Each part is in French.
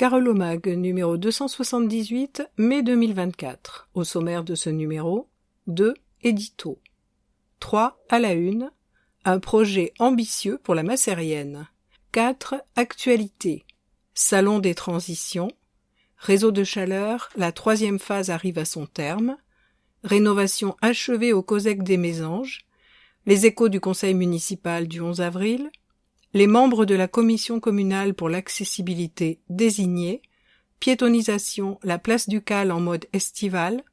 Carolomag numéro 278, mai 2024. Au sommaire de ce numéro, 2 éditos. 3 à la une, un projet ambitieux pour la Macérienne. 4 actualités. Salon des transitions. Réseau de chaleur, la 3e phase arrive à son terme. Rénovation achevée au COSEC des Mésanges. Les échos du conseil municipal du 11 avril. Les membres de la commission communale pour l'accessibilité désignés. Piétonisation, la place du Cal en mode estival.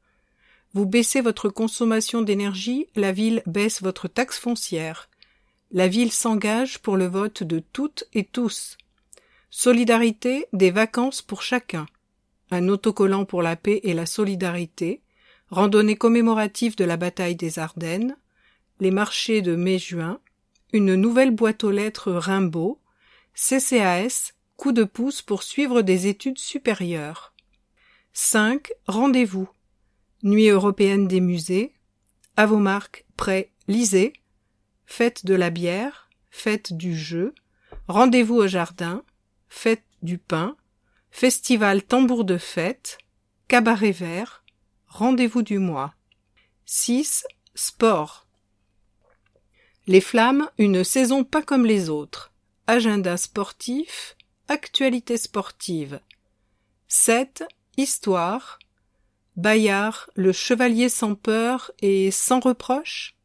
Vous baissez votre consommation d'énergie, la ville baisse votre taxe foncière. La ville s'engage pour le vote de toutes et tous. Solidarité, des vacances pour chacun. Un autocollant pour la paix et la solidarité. Randonnée commémorative de la bataille des Ardennes. Les marchés de mai-juin. Une nouvelle boîte aux lettres Rimbaud. CCAS, coup de pouce pour suivre des études supérieures. 5. Rendez-vous. Nuit européenne des musées. À vos marques, prêts, lisez. Fête de la bière. Fête du jeu. Rendez-vous au jardin. Fête du pain. Festival tambour de fête. Cabaret vert. Rendez-vous du mois. 6. Sport. Les Flammes, une saison pas comme les autres. Agenda sportif. Actualité sportive. 7. Histoire. Bayard, le chevalier sans peur et sans reproche.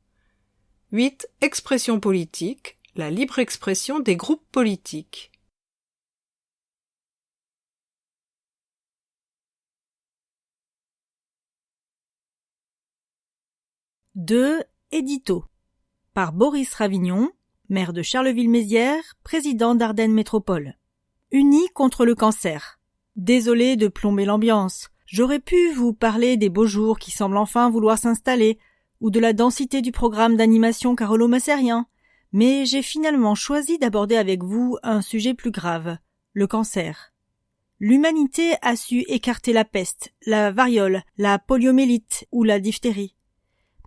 8. Expression politique, la libre expression des groupes politiques. Deux éditos. Par Boris Ravignon, maire de Charleville-Mézières, président d'Ardennes Métropole. Unis contre le cancer. Désolé de plomber l'ambiance. J'aurais pu vous parler des beaux jours qui semblent enfin vouloir s'installer, ou de la densité du programme d'animation carolo-macérien, mais j'ai finalement choisi d'aborder avec vous un sujet plus grave, le cancer. L'humanité a su écarter la peste, la variole, la poliomyélite ou la diphtérie.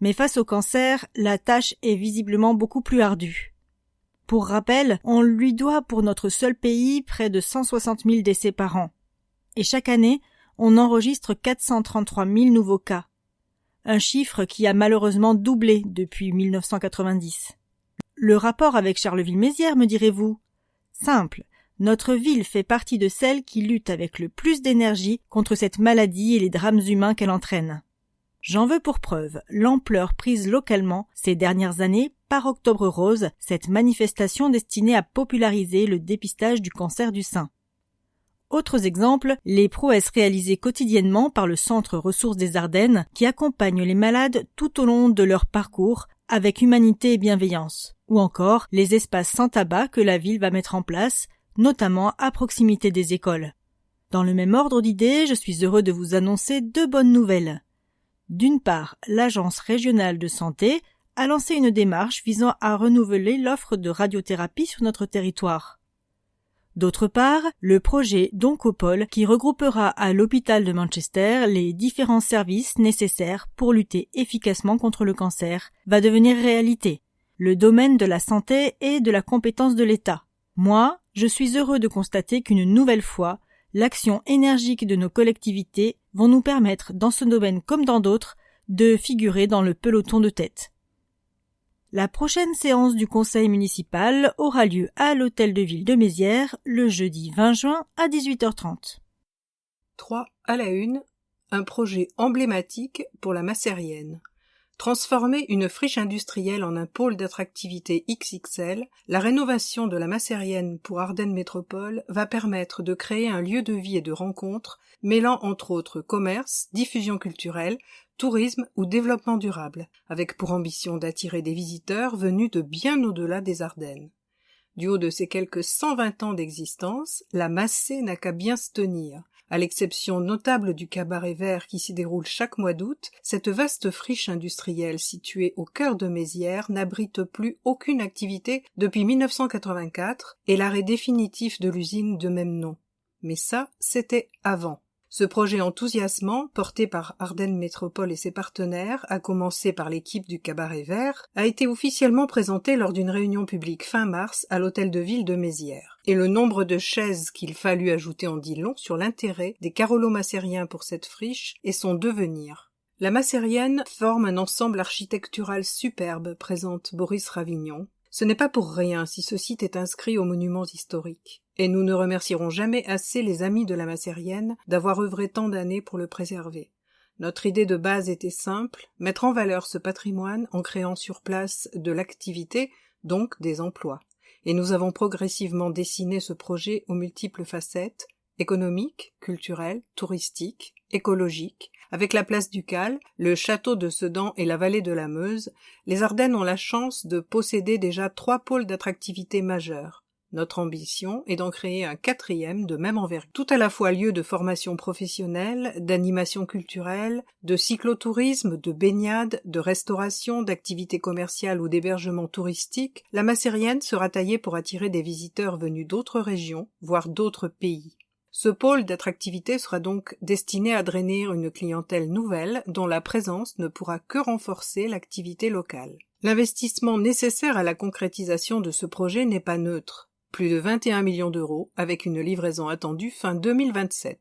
Mais face au cancer, la tâche est visiblement beaucoup plus ardue. Pour rappel, on lui doit pour notre seul pays près de 160 000 décès par an. Et chaque année, on enregistre 433 000 nouveaux cas. Un chiffre qui a malheureusement doublé depuis 1990. Le rapport avec Charleville-Mézières, me direz-vous? Simple. Notre ville fait partie de celles qui luttent avec le plus d'énergie contre cette maladie et les drames humains qu'elle entraîne. J'en veux pour preuve l'ampleur prise localement ces dernières années par Octobre Rose, cette manifestation destinée à populariser le dépistage du cancer du sein. Autres exemples, les prouesses réalisées quotidiennement par le Centre Ressources des Ardennes qui accompagne les malades tout au long de leur parcours avec humanité et bienveillance. Ou encore les espaces sans tabac que la ville va mettre en place, notamment à proximité des écoles. Dans le même ordre d'idées, je suis heureux de vous annoncer 2 bonnes nouvelles. D'une part, l'Agence régionale de santé a lancé une démarche visant à renouveler l'offre de radiothérapie sur notre territoire. D'autre part, le projet d'Oncopole, qui regroupera à l'hôpital de Manchester les différents services nécessaires pour lutter efficacement contre le cancer, va devenir réalité. Le domaine de la santé est de la compétence de l'État. Moi, je suis heureux de constater qu'une nouvelle fois, l'action énergique de nos collectivités vont nous permettre, dans ce domaine comme dans d'autres, de figurer dans le peloton de tête. La prochaine séance du conseil municipal aura lieu à l'hôtel de ville de Mézières le jeudi 20 juin à 18h30. 3 à la une, un projet emblématique pour la Macérienne. Transformer une friche industrielle en un pôle d'attractivité XXL, la rénovation de la Macérienne pour Ardennes Métropole va permettre de créer un lieu de vie et de rencontre mêlant entre autres commerce, diffusion culturelle, tourisme ou développement durable, avec pour ambition d'attirer des visiteurs venus de bien au-delà des Ardennes. Du haut de ses quelques 120 ans d'existence, la Macé n'a qu'à bien se tenir. À l'exception notable du cabaret vert qui s'y déroule chaque mois d'août, cette vaste friche industrielle située au cœur de Mézières n'abrite plus aucune activité depuis 1984 et l'arrêt définitif de l'usine de même nom. Mais ça, c'était avant. Ce projet enthousiasmant, porté par Ardennes Métropole et ses partenaires, à commencer par l'équipe du Cabaret Vert, a été officiellement présenté lors d'une réunion publique fin mars à l'hôtel de ville de Mézières. Et le nombre de chaises qu'il fallut ajouter en dit long sur l'intérêt des Carolo-Macériens pour cette friche et son devenir. La Macérienne forme un ensemble architectural superbe, présente Boris Ravignon. Ce n'est pas pour rien si ce site est inscrit aux monuments historiques. Et nous ne remercierons jamais assez les amis de la Macérienne d'avoir œuvré tant d'années pour le préserver. Notre idée de base était simple, mettre en valeur ce patrimoine en créant sur place de l'activité, donc des emplois. Et nous avons progressivement dessiné ce projet aux multiples facettes, économiques, culturelles, touristiques, écologiques. Avec la place Ducal, le château de Sedan et la vallée de la Meuse, les Ardennes ont la chance de posséder déjà 3 pôles d'attractivité majeurs. Notre ambition est d'en créer un 4e de même envergure, tout à la fois lieu de formation professionnelle, d'animation culturelle, de cyclotourisme, de baignade, de restauration, d'activités commerciales ou d'hébergement touristique. La Macérienne sera taillée pour attirer des visiteurs venus d'autres régions, voire d'autres pays. Ce pôle d'attractivité sera donc destiné à drainer une clientèle nouvelle dont la présence ne pourra que renforcer l'activité locale. L'investissement nécessaire à la concrétisation de ce projet n'est pas neutre. Plus de 21 millions d'euros, avec une livraison attendue fin 2027.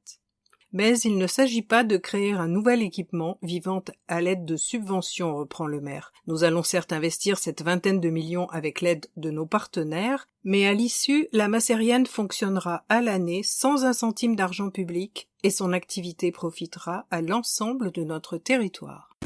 Mais il ne s'agit pas de créer un nouvel équipement vivant à l'aide de subventions, reprend le maire. Nous allons certes investir cette 20aine de millions avec l'aide de nos partenaires, mais à l'issue, la Macérienne fonctionnera à l'année sans un centime d'argent public et son activité profitera à l'ensemble de notre territoire.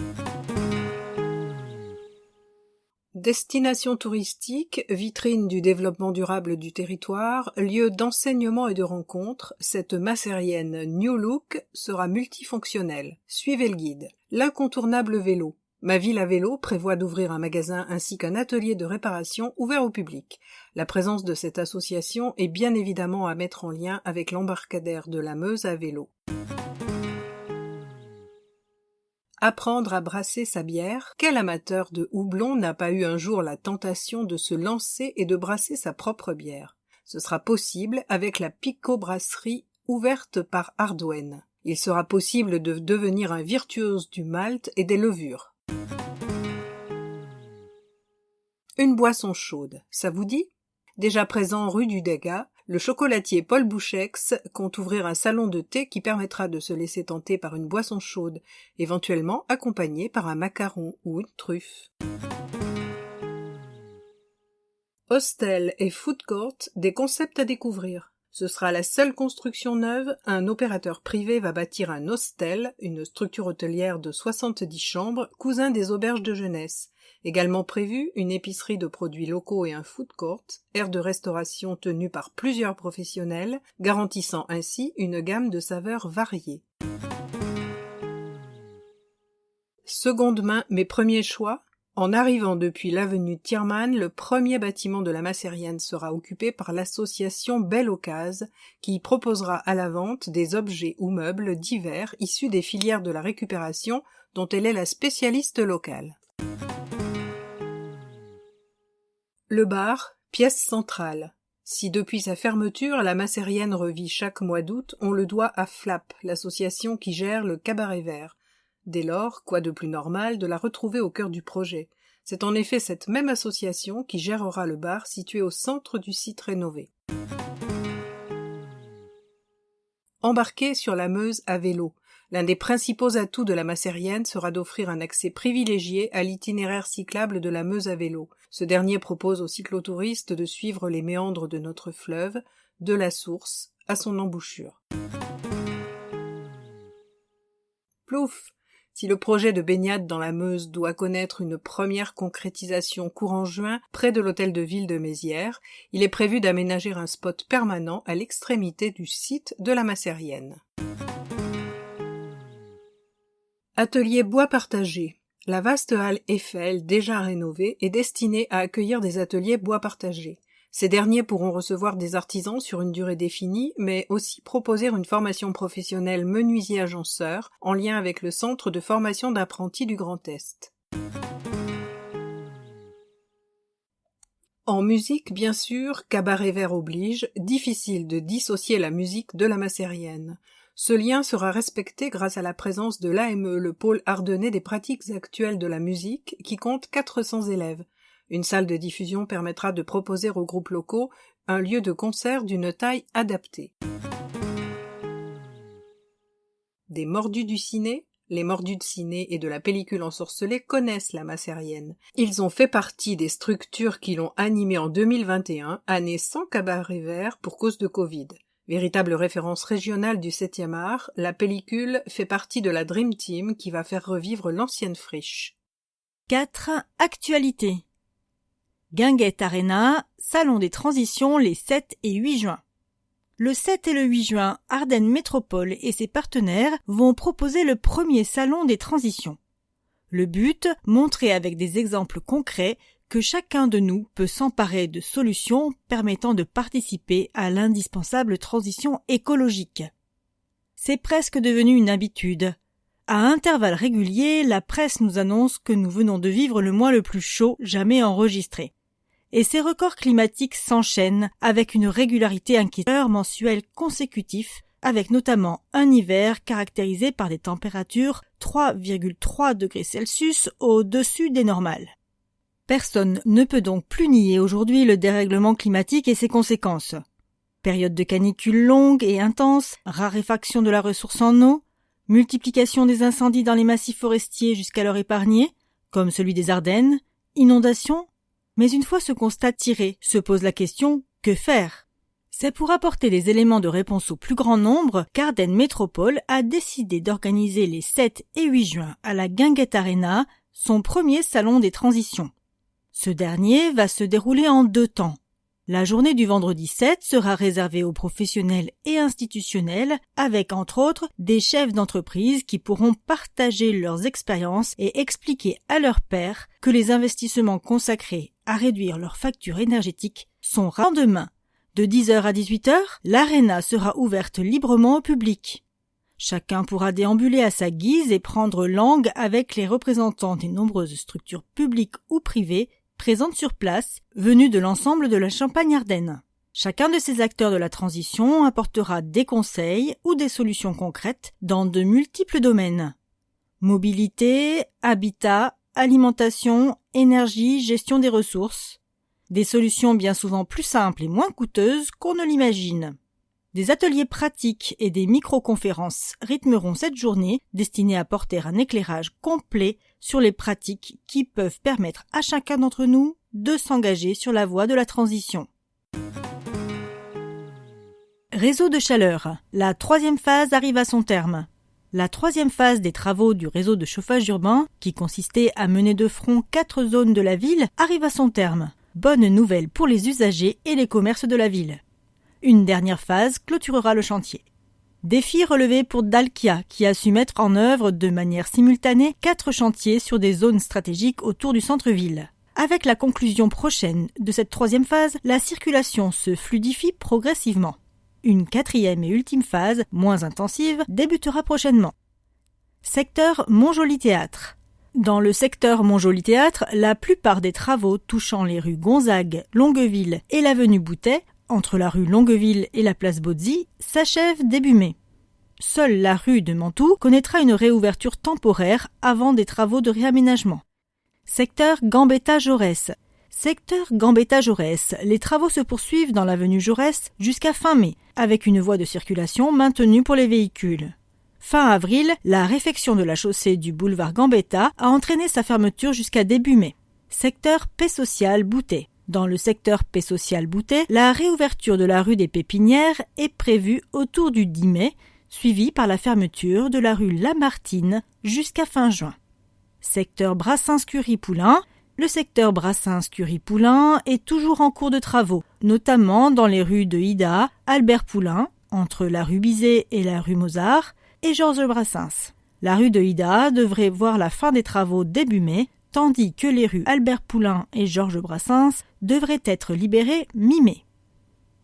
Destination touristique, vitrine du développement durable du territoire, lieu d'enseignement et de rencontre, cette Macérienne New Look sera multifonctionnelle. Suivez le guide. L'incontournable vélo. Ma ville à vélo prévoit d'ouvrir un magasin ainsi qu'un atelier de réparation ouvert au public. La présence de cette association est bien évidemment à mettre en lien avec l'embarcadère de la Meuse à vélo. Apprendre à brasser sa bière, quel amateur de houblon n'a pas eu un jour la tentation de se lancer et de brasser sa propre bière? Ce sera possible avec la Pico-brasserie ouverte par Ardouenne. Il sera possible de devenir un virtuose du malt et des levures. Une boisson chaude, ça vous dit? Déjà présent rue du Degas, le chocolatier Paul Bouchex compte ouvrir un salon de thé qui permettra de se laisser tenter par une boisson chaude, éventuellement accompagnée par un macaron ou une truffe. Hostel et food court, des concepts à découvrir. Ce sera la seule construction neuve, un opérateur privé va bâtir un hostel, une structure hôtelière de 70 chambres, cousin des auberges de jeunesse. Également prévu, une épicerie de produits locaux et un food court, aire de restauration tenue par plusieurs professionnels, garantissant ainsi une gamme de saveurs variées. Seconde main, mes premiers choix. En arrivant depuis l'avenue Thiermann, le premier bâtiment de la Macérienne sera occupé par l'association Belle Occasion, qui proposera à la vente des objets ou meubles divers issus des filières de la récupération dont elle est la spécialiste locale. Le bar, pièce centrale. Si depuis sa fermeture, la Macérienne revit chaque mois d'août, on le doit à FLAP, l'association qui gère le Cabaret Vert. Dès lors, quoi de plus normal de la retrouver au cœur du projet? C'est en effet cette même association qui gérera le bar situé au centre du site rénové. Embarquer sur la Meuse à vélo. L'un des principaux atouts de la Macérienne sera d'offrir un accès privilégié à l'itinéraire cyclable de la Meuse à vélo. Ce dernier propose aux cyclotouristes de suivre les méandres de notre fleuve, de la source à son embouchure. Plouf! Si le projet de baignade dans la Meuse doit connaître une première concrétisation courant juin près de l'hôtel de ville de Mézières, il est prévu d'aménager un spot permanent à l'extrémité du site de la Macérienne. Atelier bois partagé. La vaste halle Eiffel, déjà rénovée, est destinée à accueillir des ateliers bois partagés. Ces derniers pourront recevoir des artisans sur une durée définie, mais aussi proposer une formation professionnelle menuisier-agenceur en lien avec le centre de formation d'apprentis du Grand Est. En musique, bien sûr, Cabaret Vert oblige, difficile de dissocier la musique de la Macérienne. Ce lien sera respecté grâce à la présence de l'AME, le pôle ardennais des pratiques actuelles de la musique, qui compte 400 élèves. Une salle de diffusion permettra de proposer aux groupes locaux un lieu de concert d'une taille adaptée. Des mordus du ciné. Les mordus de ciné et de la pellicule ensorcelée connaissent la Macérienne. Ils ont fait partie des structures qui l'ont animée en 2021, année sans cabaret vert pour cause de Covid. Véritable référence régionale du 7e art, la pellicule fait partie de la Dream Team qui va faire revivre l'ancienne friche. 4. Actualité. Guinguette Arena, salon des transitions les 7 et 8 juin. Le 7 et le 8 juin, Ardennes Métropole et ses partenaires vont proposer le premier salon des transitions. Le but, montrer avec des exemples concrets que chacun de nous peut s'emparer de solutions permettant de participer à l'indispensable transition écologique. C'est presque devenu une habitude. À intervalles réguliers, la presse nous annonce que nous venons de vivre le mois le plus chaud jamais enregistré. Et ces records climatiques s'enchaînent avec une régularité inquiétante mensuelle consécutif, avec notamment un hiver caractérisé par des températures 3,3 degrés Celsius au-dessus des normales. Personne ne peut donc plus nier aujourd'hui le dérèglement climatique et ses conséquences. Période de canicule longue et intense, raréfaction de la ressource en eau, multiplication des incendies dans les massifs forestiers jusqu'alors épargnés, comme celui des Ardennes, inondations. Mais une fois ce constat tiré, se pose la question « que faire ?» C'est pour apporter les éléments de réponse au plus grand nombre qu'Ardennes Métropole a décidé d'organiser les 7 et 8 juin à la Guinguette Arena son premier salon des transitions. Ce dernier va se dérouler en 2 temps. La journée du vendredi 7 sera réservée aux professionnels et institutionnels avec entre autres des chefs d'entreprise qui pourront partager leurs expériences et expliquer à leurs pairs que les investissements consacrés à réduire leurs factures énergétiques sont rares. Demain, de 10h à 18h, l'aréna sera ouverte librement au public. Chacun pourra déambuler à sa guise et prendre langue avec les représentants des nombreuses structures publiques ou privées présentes sur place, venus de l'ensemble de la Champagne-Ardenne. Chacun de ces acteurs de la transition apportera des conseils ou des solutions concrètes dans de multiples domaines. Mobilité, habitat, alimentation, énergie, gestion des ressources. Des solutions bien souvent plus simples et moins coûteuses qu'on ne l'imagine. Des ateliers pratiques et des micro-conférences rythmeront cette journée destinée à porter un éclairage complet sur les pratiques qui peuvent permettre à chacun d'entre nous de s'engager sur la voie de la transition. Réseau de chaleur. La 3e phase arrive à son terme. La 3e phase des travaux du réseau de chauffage urbain, qui consistait à mener de front 4 zones de la ville, arrive à son terme. Bonne nouvelle pour les usagers et les commerces de la ville. Une dernière phase clôturera le chantier. Défi relevé pour Dalkia, qui a su mettre en œuvre de manière simultanée 4 chantiers sur des zones stratégiques autour du centre-ville. Avec la conclusion prochaine de cette 3e phase, la circulation se fluidifie progressivement. Une 4e et ultime phase, moins intensive, débutera prochainement. Secteur Montjoly-Théâtre. Dans le secteur Montjoly-Théâtre, la plupart des travaux touchant les rues Gonzague, Longueville et l'avenue Boutet, entre la rue Longueville et la place Bozzi, s'achèvent début mai. Seule la rue de Mantoue connaîtra une réouverture temporaire avant des travaux de réaménagement. Secteur Gambetta-Jaurès. Secteur Gambetta-Jaurès, les travaux se poursuivent dans l'avenue Jaurès jusqu'à fin mai, avec une voie de circulation maintenue pour les véhicules. Fin avril, la réfection de la chaussée du boulevard Gambetta a entraîné sa fermeture jusqu'à début mai. Secteur Paix sociale Boutet. Dans le secteur Paix sociale Boutet, la réouverture de la rue des Pépinières est prévue autour du 10 mai, suivie par la fermeture de la rue Lamartine jusqu'à fin juin. Secteur Brassens-Curie-Poulain. Le secteur Brassens-Curie-Poulain est toujours en cours de travaux, notamment dans les rues de Ida, Albert-Poulain, entre la rue Bizet et la rue Mozart, et Georges Brassens. La rue de Ida devrait voir la fin des travaux début mai, tandis que les rues Albert-Poulain et Georges Brassens devraient être libérées mi-mai.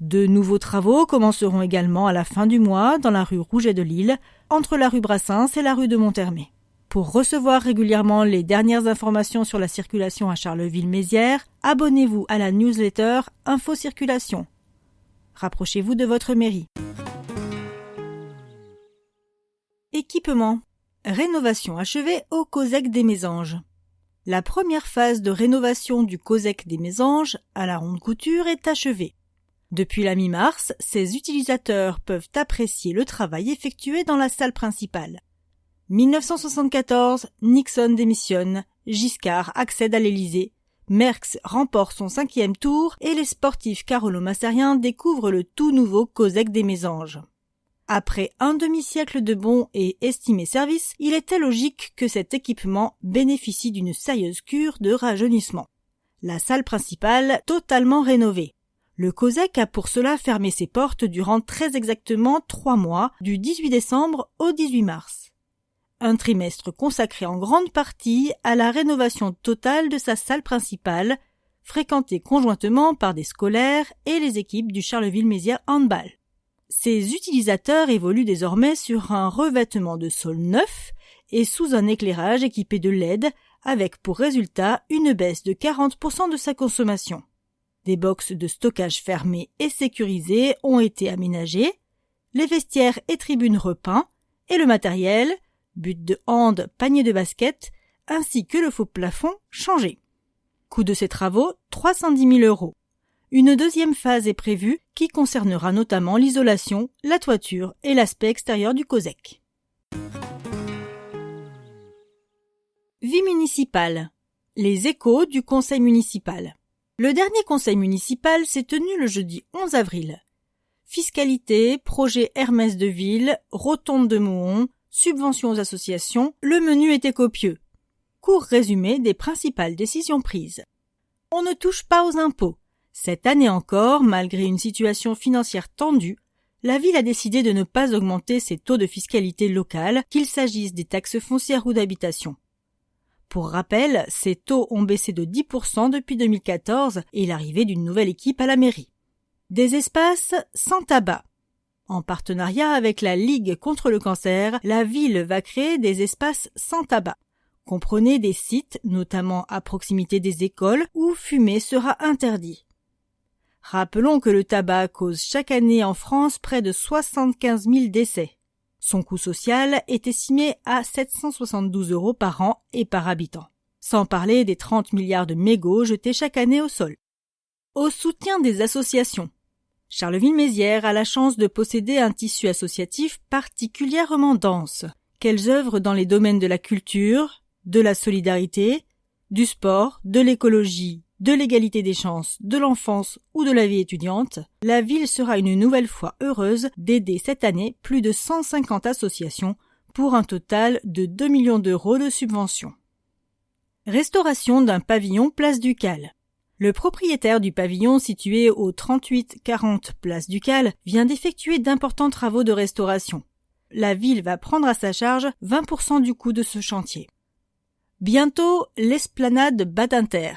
De nouveaux travaux commenceront également à la fin du mois dans la rue Rouget de Lille, entre la rue Brassens et la rue de Monthermé. Pour recevoir régulièrement les dernières informations sur la circulation à Charleville-Mézières, abonnez-vous à la newsletter Info Circulation. Rapprochez-vous de votre mairie. Équipement. Rénovation achevée au COSEC des Mésanges. La première phase de rénovation du COSEC des Mésanges, à la Ronde Couture, est achevée. Depuis la mi-mars, ses utilisateurs peuvent apprécier le travail effectué dans la salle principale. 1974, Nixon démissionne, Giscard accède à l'Élysée, Merckx remporte son 5e tour et les sportifs carolo-massariens découvrent le tout nouveau COSEC des Mésanges. Après un demi-siècle de bons et estimés services, il était logique que cet équipement bénéficie d'une sérieuse cure de rajeunissement. La salle principale, totalement rénovée. Le COSEC a pour cela fermé ses portes durant très exactement 3 mois, du 18 décembre au 18 mars. Un trimestre consacré en grande partie à la rénovation totale de sa salle principale, fréquentée conjointement par des scolaires et les équipes du Charleville-Mézières Handball. Ses utilisateurs évoluent désormais sur un revêtement de sol neuf et sous un éclairage équipé de LED avec pour résultat une baisse de 40% de sa consommation. Des boxes de stockage fermés et sécurisés ont été aménagés, les vestiaires et tribunes repeints et le matériel, but de hand, panier de basket, ainsi que le faux plafond changé. Coût de ces travaux, 310 000 €. Une deuxième phase est prévue qui concernera notamment l'isolation, la toiture et l'aspect extérieur du COSEC. Vie municipale. Les échos du conseil municipal. Le dernier conseil municipal s'est tenu le jeudi 11 avril. Fiscalité, projet Hermès de ville, rotonde de Mohon, subventions aux associations, le menu était copieux. Court résumé des principales décisions prises. On ne touche pas aux impôts. Cette année encore, malgré une situation financière tendue, la ville a décidé de ne pas augmenter ses taux de fiscalité locale, qu'il s'agisse des taxes foncières ou d'habitation. Pour rappel, ces taux ont baissé de 10% depuis 2014 et l'arrivée d'une nouvelle équipe à la mairie. Des espaces sans tabac. En partenariat avec la Ligue contre le cancer, la ville va créer des espaces sans tabac. Comprenez des sites, notamment à proximité des écoles, où fumer sera interdit. Rappelons que le tabac cause chaque année en France près de 75 000 décès. Son coût social est estimé à 772 € par an et par habitant. Sans parler des 30 milliards de mégots jetés chaque année au sol. Au soutien des associations. Charleville-Mézières a la chance de posséder un tissu associatif particulièrement dense. Qu'elles œuvrent dans les domaines de la culture, de la solidarité, du sport, de l'écologie, de l'égalité des chances, de l'enfance ou de la vie étudiante, la ville sera une nouvelle fois heureuse d'aider cette année plus de 150 associations pour un total de 2 millions € de subventions. Restauration d'un pavillon Place Ducale. Le propriétaire du pavillon situé au 38-40 Place Ducale vient d'effectuer d'importants travaux de restauration. La ville va prendre à sa charge 20% du coût de ce chantier. Bientôt, l'esplanade Badinter.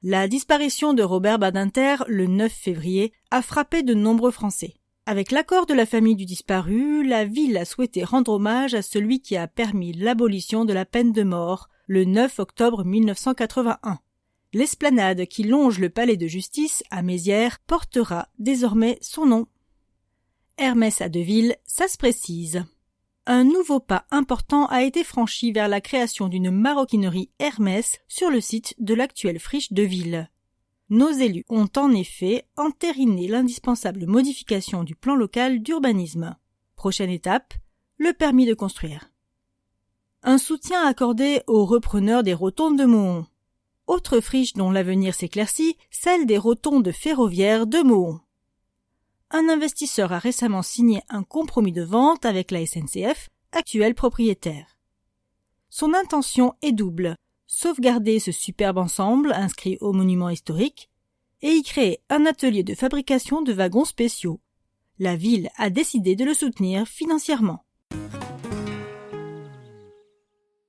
La disparition de Robert Badinter, le 9 février, a frappé de nombreux Français. Avec l'accord de la famille du disparu, la ville a souhaité rendre hommage à celui qui a permis l'abolition de la peine de mort, le 9 octobre 1981. L'esplanade qui longe le palais de justice à Mézières portera désormais son nom. Hermès à Deville, ça se précise. Un nouveau pas important a été franchi vers la création d'une maroquinerie Hermès sur le site de l'actuelle friche de ville. Nos élus ont en effet entériné l'indispensable modification du plan local d'urbanisme. Prochaine étape, le permis de construire. Un soutien accordé aux repreneurs des rotondes de Mohon. Autre friche dont l'avenir s'éclaircit, celle des rotondes ferroviaires de Mohon. Un investisseur a récemment signé un compromis de vente avec la SNCF, actuel propriétaire. Son intention est double, sauvegarder ce superbe ensemble inscrit au monument historique et y créer un atelier de fabrication de wagons spéciaux. La ville a décidé de le soutenir financièrement.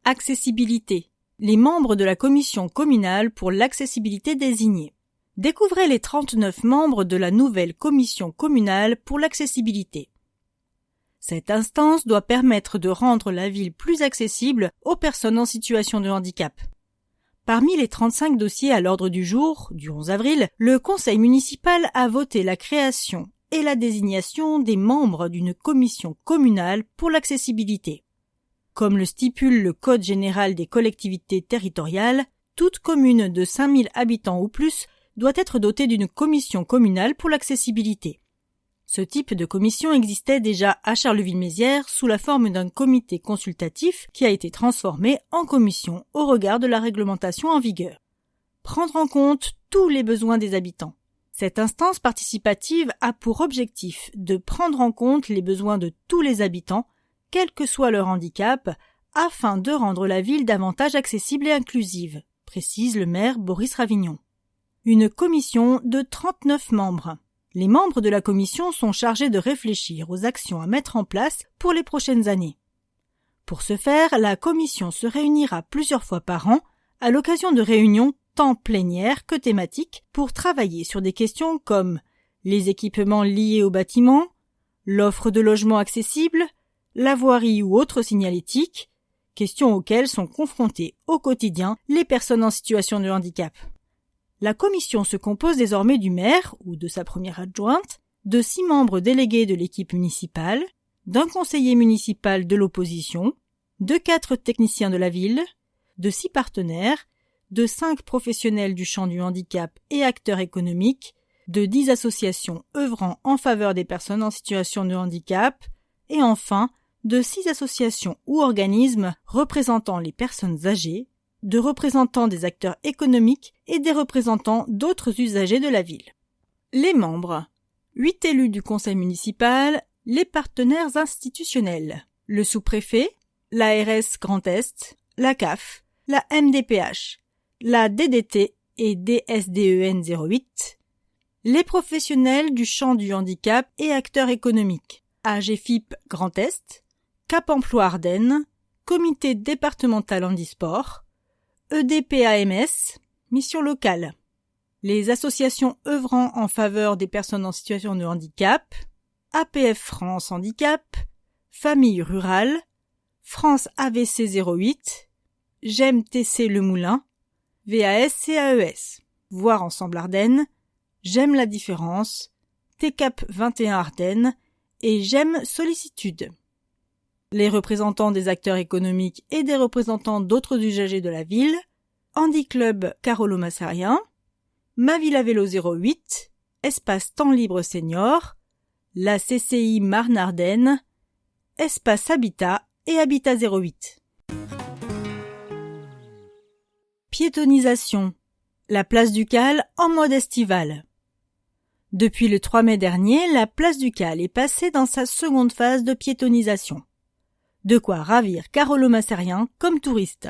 Accessibilité. Les membres de la commission communale pour l'accessibilité désignés. Découvrez les 39 membres de la nouvelle commission communale pour l'accessibilité. Cette instance doit permettre de rendre la ville plus accessible aux personnes en situation de handicap. Parmi les 35 dossiers à l'ordre du jour, du 11 avril, le conseil municipal a voté la création et la désignation des membres d'une commission communale pour l'accessibilité. Comme le stipule le Code général des collectivités territoriales, toute commune de 5000 habitants ou plus doit être dotée d'une commission communale pour l'accessibilité. Ce type de commission existait déjà à Charleville-Mézières sous la forme d'un comité consultatif qui a été transformé en commission au regard de la réglementation en vigueur. Prendre en compte tous les besoins des habitants. Cette instance participative a pour objectif de prendre en compte les besoins de tous les habitants, quel que soit leur handicap, afin de rendre la ville davantage accessible et inclusive, précise le maire Boris Ravignon. Une commission de 39 membres. Les membres de la commission sont chargés de réfléchir aux actions à mettre en place pour les prochaines années. Pour ce faire, la commission se réunira plusieurs fois par an à l'occasion de réunions tant plénières que thématiques pour travailler sur des questions comme les équipements liés au bâtiment, l'offre de logements accessibles, la voirie ou autres signalétiques, questions auxquelles sont confrontées au quotidien les personnes en situation de handicap. La commission se compose désormais du maire ou de sa première adjointe, de 6 membres délégués de l'équipe municipale, d'un conseiller municipal de l'opposition, de 4 techniciens de la ville, de 6 partenaires, de 5 professionnels du champ du handicap et acteurs économiques, de 10 associations œuvrant en faveur des personnes en situation de handicap, et enfin de 6 associations ou organismes représentant les personnes âgées, de représentants des acteurs économiques et des représentants d'autres usagers de la ville. Les membres. 8 élus du conseil municipal, les partenaires institutionnels, le sous-préfet, l'ARS Grand Est, la CAF, la MDPH, la DDT et DSDEN 08, les professionnels du champ du handicap et acteurs économiques, AGFIP Grand Est, Cap Emploi Ardennes, Comité départemental handisport, EDPAMS, mission locale, les associations œuvrant en faveur des personnes en situation de handicap, APF France Handicap, Famille Rurale, France AVC 08, GEM TC Le Moulin, VAS CAES, Voir Ensemble Ardennes, J'aime la différence, TCAP 21 Ardennes et J'aime Sollicitude. Les représentants des acteurs économiques et des représentants d'autres usagers de la ville, Handiclub Carolo-Massarien, Ma Ville à Vélo 08, Espace Temps Libre Senior, la CCI Marne-Ardennes, Espace Habitat et Habitat 08. Piétonisation. La place du Cal en mode estival. Depuis le 3 mai dernier, la place du Cal est passée dans sa seconde phase de piétonisation. De quoi ravir Carolo-Massarien comme touriste.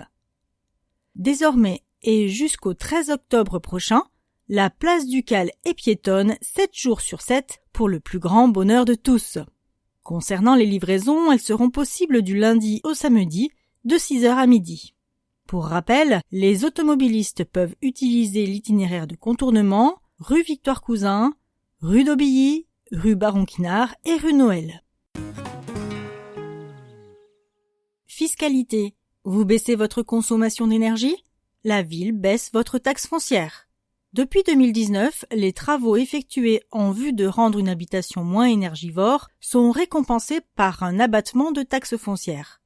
Désormais et jusqu'au 13 octobre prochain, la place du Cal est piétonne 7 jours sur 7 pour le plus grand bonheur de tous. Concernant les livraisons, elles seront possibles du lundi au samedi de 6h à midi. Pour rappel, les automobilistes peuvent utiliser l'itinéraire de contournement rue Victoire-Cousin, rue d'Aubilly, rue Baron-Quinard et rue Noël. Fiscalité. Vous baissez votre consommation d'énergie? La ville baisse votre taxe foncière. Depuis 2019, les travaux effectués en vue de rendre une habitation moins énergivore sont récompensés par un abattement de taxes foncières.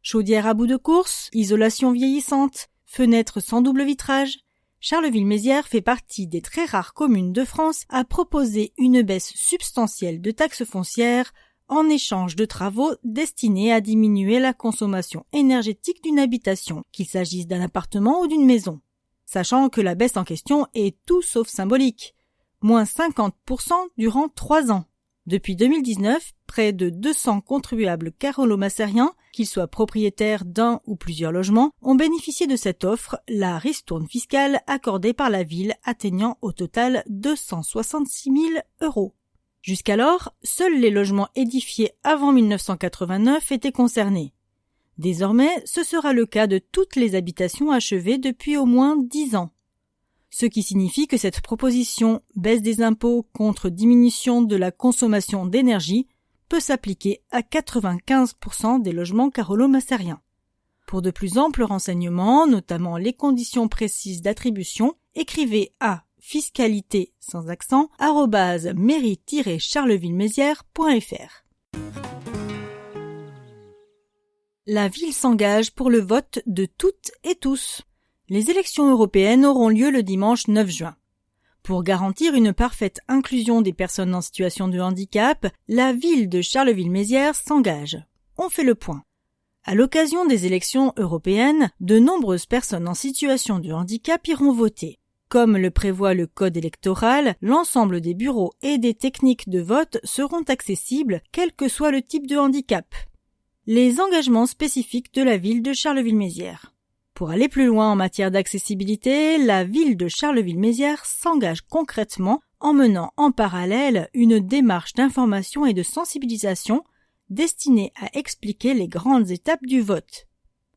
Chaudière à bout de course, isolation vieillissante, fenêtres sans double vitrage, Charleville-Mézières fait partie des très rares communes de France à proposer une baisse substantielle de taxes foncières en échange de travaux destinés à diminuer la consommation énergétique d'une habitation, qu'il s'agisse d'un appartement ou d'une maison. Sachant que la baisse en question est tout sauf symbolique, moins 50% durant 3 ans. Depuis 2019, près de 200 contribuables carolo-massariens, qu'ils soient propriétaires d'un ou plusieurs logements, ont bénéficié de cette offre, la ristourne fiscale accordée par la ville atteignant au total 266 000 €. Jusqu'alors, seuls les logements édifiés avant 1989 étaient concernés. Désormais, ce sera le cas de toutes les habitations achevées depuis au moins 10 ans. Ce qui signifie que cette proposition baisse des impôts contre diminution de la consommation d'énergie peut s'appliquer à 95% des logements carolo-massariens. Pour de plus amples renseignements, notamment les conditions précises d'attribution, écrivez à fiscalité sans accent @mairie-charleville-mézières.fr. La ville s'engage pour le vote de toutes et tous. Les élections européennes auront lieu le dimanche 9 juin. Pour garantir une parfaite inclusion des personnes en situation de handicap, la ville de Charleville-Mézières s'engage. On fait le point. À l'occasion des élections européennes, de nombreuses personnes en situation de handicap iront voter. Comme le prévoit le code électoral, l'ensemble des bureaux et des techniques de vote seront accessibles, quel que soit le type de handicap. Les engagements spécifiques de la ville de Charleville-Mézières. Pour aller plus loin en matière d'accessibilité, la ville de Charleville-Mézières s'engage concrètement en menant en parallèle une démarche d'information et de sensibilisation destinée à expliquer les grandes étapes du vote.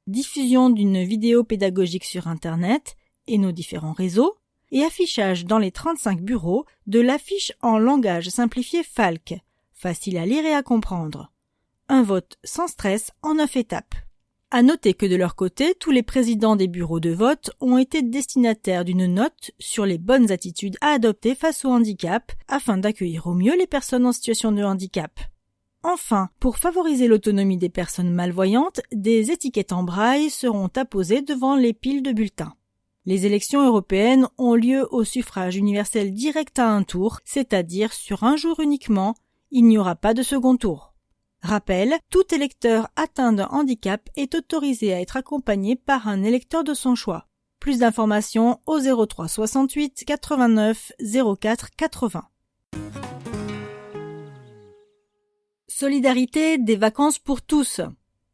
Diffusion d'une vidéo pédagogique sur Internet et nos différents réseaux, et affichage dans les 35 bureaux de l'affiche en langage simplifié FALC, facile à lire et à comprendre. Un vote sans stress en 9 étapes. À noter que de leur côté, tous les présidents des bureaux de vote ont été destinataires d'une note sur les bonnes attitudes à adopter face au handicap afin d'accueillir au mieux les personnes en situation de handicap. Enfin, pour favoriser l'autonomie des personnes malvoyantes, des étiquettes en braille seront apposées devant les piles de bulletins. Les élections européennes ont lieu au suffrage universel direct à un tour, c'est-à-dire sur un jour uniquement, il n'y aura pas de second tour. Rappel, tout électeur atteint d'un handicap est autorisé à être accompagné par un électeur de son choix. Plus d'informations au 03 68 89 04 80. Solidarité des vacances pour tous.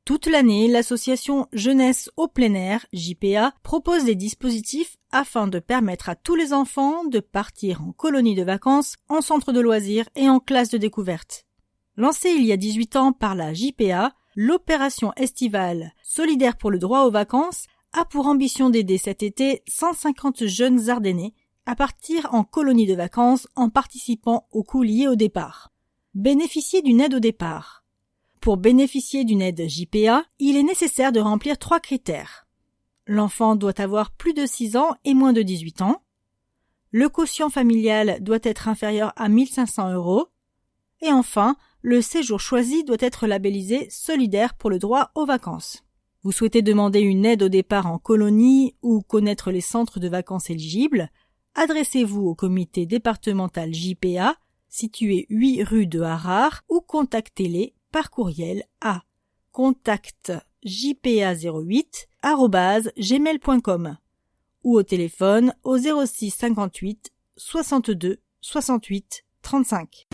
Toute l'année, l'association Jeunesse au plein air, JPA, propose des dispositifs afin de permettre à tous les enfants de partir en colonie de vacances, en centre de loisirs et en classe de découverte. Lancée il y a 18 ans par la JPA, l'opération estivale Solidaire pour le droit aux vacances a pour ambition d'aider cet été 150 jeunes Ardennais à partir en colonie de vacances en participant aux coûts liés au départ. Bénéficier d'une aide au départ. Pour bénéficier d'une aide JPA, il est nécessaire de remplir 3 critères. L'enfant doit avoir plus de 6 ans et moins de 18 ans. Le quotient familial doit être inférieur à 1 500 €. Et enfin, le séjour choisi doit être labellisé solidaire pour le droit aux vacances. Vous souhaitez demander une aide au départ en colonie ou connaître les centres de vacances éligibles? Adressez-vous au comité départemental JPA, situé 8 rue de Harare, ou contactez-les par courriel à contactjpa08@gmail.com ou au téléphone au 06 58 62 68 35.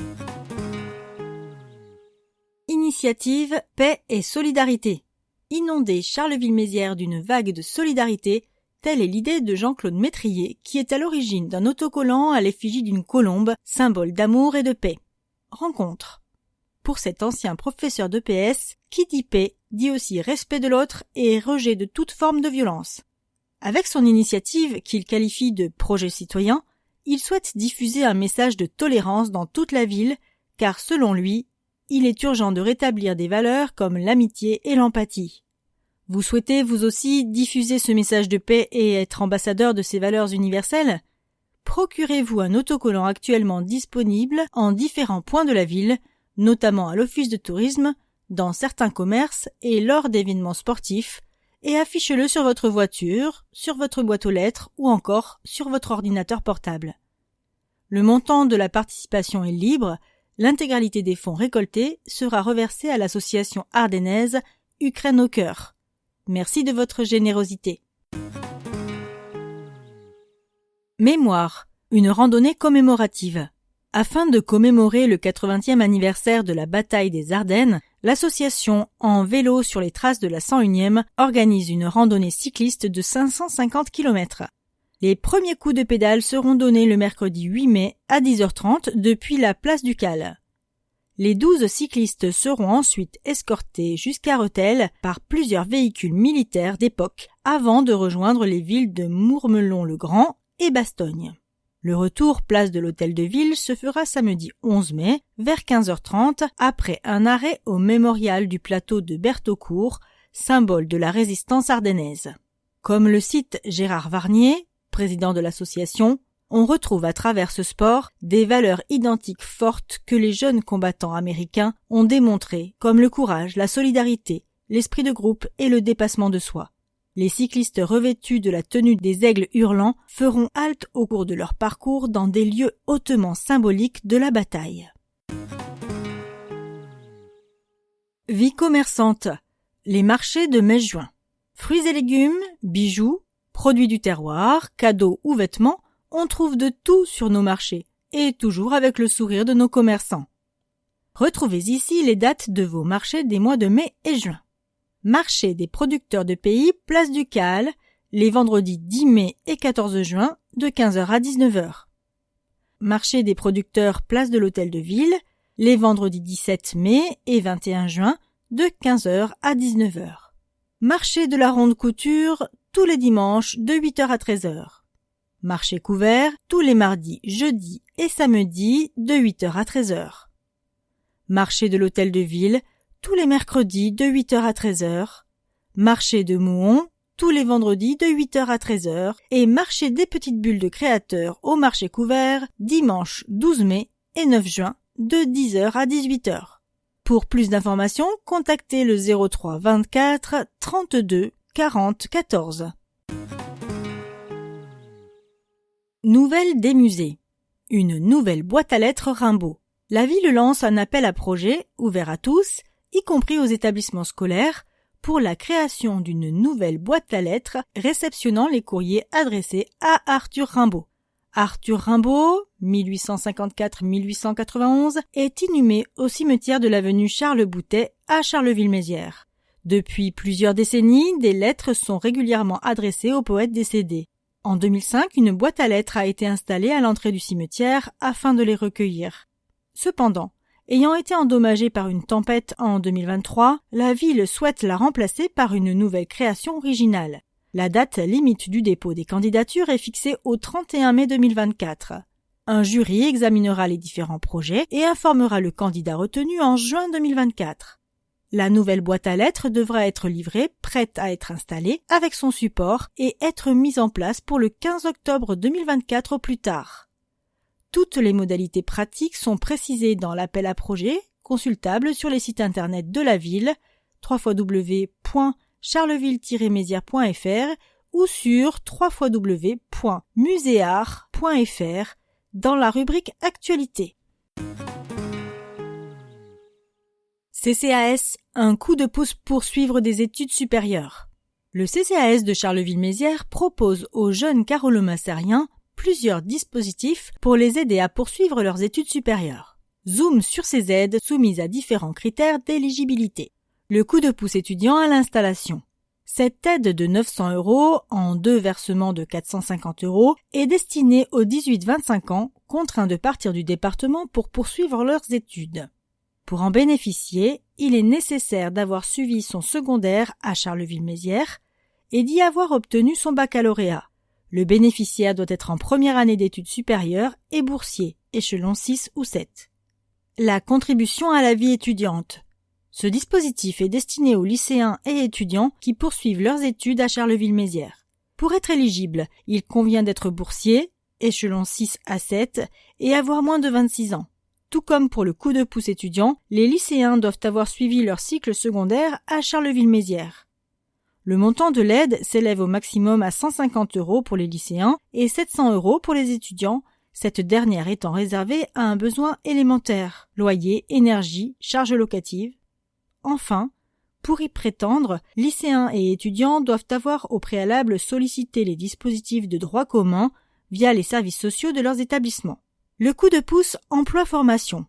Initiative Paix et Solidarité. Inonder Charleville-Mézières d'une vague de solidarité, telle est l'idée de Jean-Claude Métrier, qui est à l'origine d'un autocollant à l'effigie d'une colombe, symbole d'amour et de paix. Rencontre. Pour cet ancien professeur d'EPS, qui dit paix dit aussi respect de l'autre et rejet de toute forme de violence. Avec son initiative, qu'il qualifie de projet citoyen, il souhaite diffuser un message de tolérance dans toute la ville, car selon lui, il est urgent de rétablir des valeurs comme l'amitié et l'empathie. Vous souhaitez, vous aussi, diffuser ce message de paix et être ambassadeur de ces valeurs universelles? Procurez-vous un autocollant actuellement disponible en différents points de la ville, notamment à l'office de tourisme, dans certains commerces et lors d'événements sportifs, et affichez-le sur votre voiture, sur votre boîte aux lettres ou encore sur votre ordinateur portable. Le montant de la participation est libre. L'intégralité des fonds récoltés sera reversée à l'association ardennaise Ukraine au cœur. Merci de votre générosité. Mémoire, une randonnée commémorative. Afin de commémorer le 80e anniversaire de la bataille des Ardennes, l'association En vélo sur les traces de la 101e organise une randonnée cycliste de 550 km. Les premiers coups de pédale seront donnés le mercredi 8 mai à 10h30 depuis la place du Cal. Les 12 cyclistes seront ensuite escortés jusqu'à Rethel par plusieurs véhicules militaires d'époque avant de rejoindre les villes de Mourmelon-le-Grand et Bastogne. Le retour place de l'Hôtel de Ville se fera samedi 11 mai vers 15h30 après un arrêt au mémorial du plateau de Berthaucourt, symbole de la résistance ardennaise. Comme le cite Gérard Varnier, président de l'association, on retrouve à travers ce sport des valeurs identiques fortes que les jeunes combattants américains ont démontrées, comme le courage, la solidarité, l'esprit de groupe et le dépassement de soi. Les cyclistes revêtus de la tenue des aigles hurlants feront halte au cours de leur parcours dans des lieux hautement symboliques de la bataille. Vie commerçante. Les marchés de mai-juin. Fruits et légumes, bijoux, produits du terroir, cadeaux ou vêtements, on trouve de tout sur nos marchés, et toujours avec le sourire de nos commerçants. Retrouvez ici les dates de vos marchés des mois de mai et juin. Marché des producteurs de pays, place du Caal, les vendredis 10 mai et 14 juin, de 15h à 19h. Marché des producteurs, place de l'Hôtel de Ville, les vendredis 17 mai et 21 juin, de 15h à 19h. Marché de la Ronde Couture, tous les dimanches, de 8h à 13h. Marché couvert, tous les mardis, jeudis et samedis, de 8h à 13h. Marché de l'Hôtel de Ville, tous les mercredis, de 8h à 13h. Marché de Mouhon, tous les vendredis, de 8h à 13h. Et marché des petites bulles de créateurs au marché couvert, dimanche 12 mai et 9 juin, de 10h à 18h. Pour plus d'informations, contactez le 03 24 32 40 14. Nouvelle des musées. Une nouvelle boîte à lettres Rimbaud. La ville lance un appel à projets ouvert à tous, y compris aux établissements scolaires, pour la création d'une nouvelle boîte à lettres réceptionnant les courriers adressés à Arthur Rimbaud. Arthur Rimbaud, 1854-1891, est inhumé au cimetière de l'avenue Charles-Boutet à Charleville-Mézières. Depuis plusieurs décennies, des lettres sont régulièrement adressées aux poètes décédés. En 2005, une boîte à lettres a été installée à l'entrée du cimetière afin de les recueillir. Cependant, ayant été endommagée par une tempête en 2023, la ville souhaite la remplacer par une nouvelle création originale. La date limite du dépôt des candidatures est fixée au 31 mai 2024. Un jury examinera les différents projets et informera le candidat retenu en juin 2024. La nouvelle boîte à lettres devra être livrée, prête à être installée avec son support et être mise en place pour le 15 octobre 2024 au plus tard. Toutes les modalités pratiques sont précisées dans l'appel à projets, consultable sur les sites internet de la ville, www.charleville-mézières.fr ou sur www.museart.fr dans la rubrique Actualité. CCAS, un coup de pouce pour suivre des études supérieures. Le CCAS de Charleville-Mézières propose aux jeunes carolomassériens plusieurs dispositifs pour les aider à poursuivre leurs études supérieures. Zoom sur ces aides soumises à différents critères d'éligibilité. Le coup de pouce étudiant à l'installation. Cette aide de 900 € en 2 versements de 450 € est destinée aux 18-25 ans contraints de partir du département pour poursuivre leurs études. Pour en bénéficier, il est nécessaire d'avoir suivi son secondaire à Charleville-Mézières et d'y avoir obtenu son baccalauréat. Le bénéficiaire doit être en première année d'études supérieures et boursier, échelon 6 ou 7. La contribution à la vie étudiante. Ce dispositif est destiné aux lycéens et étudiants qui poursuivent leurs études à Charleville-Mézières. Pour être éligible, il convient d'être boursier, échelon 6 à 7, et avoir moins de 26 ans. Tout comme pour le coup de pouce étudiant, les lycéens doivent avoir suivi leur cycle secondaire à Charleville-Mézières. Le montant de l'aide s'élève au maximum à 150 € pour les lycéens et 700 € pour les étudiants, cette dernière étant réservée à un besoin élémentaire, loyer, énergie, charges locatives. Enfin, pour y prétendre, lycéens et étudiants doivent avoir au préalable sollicité les dispositifs de droit commun via les services sociaux de leurs établissements. Le coup de pouce emploi-formation.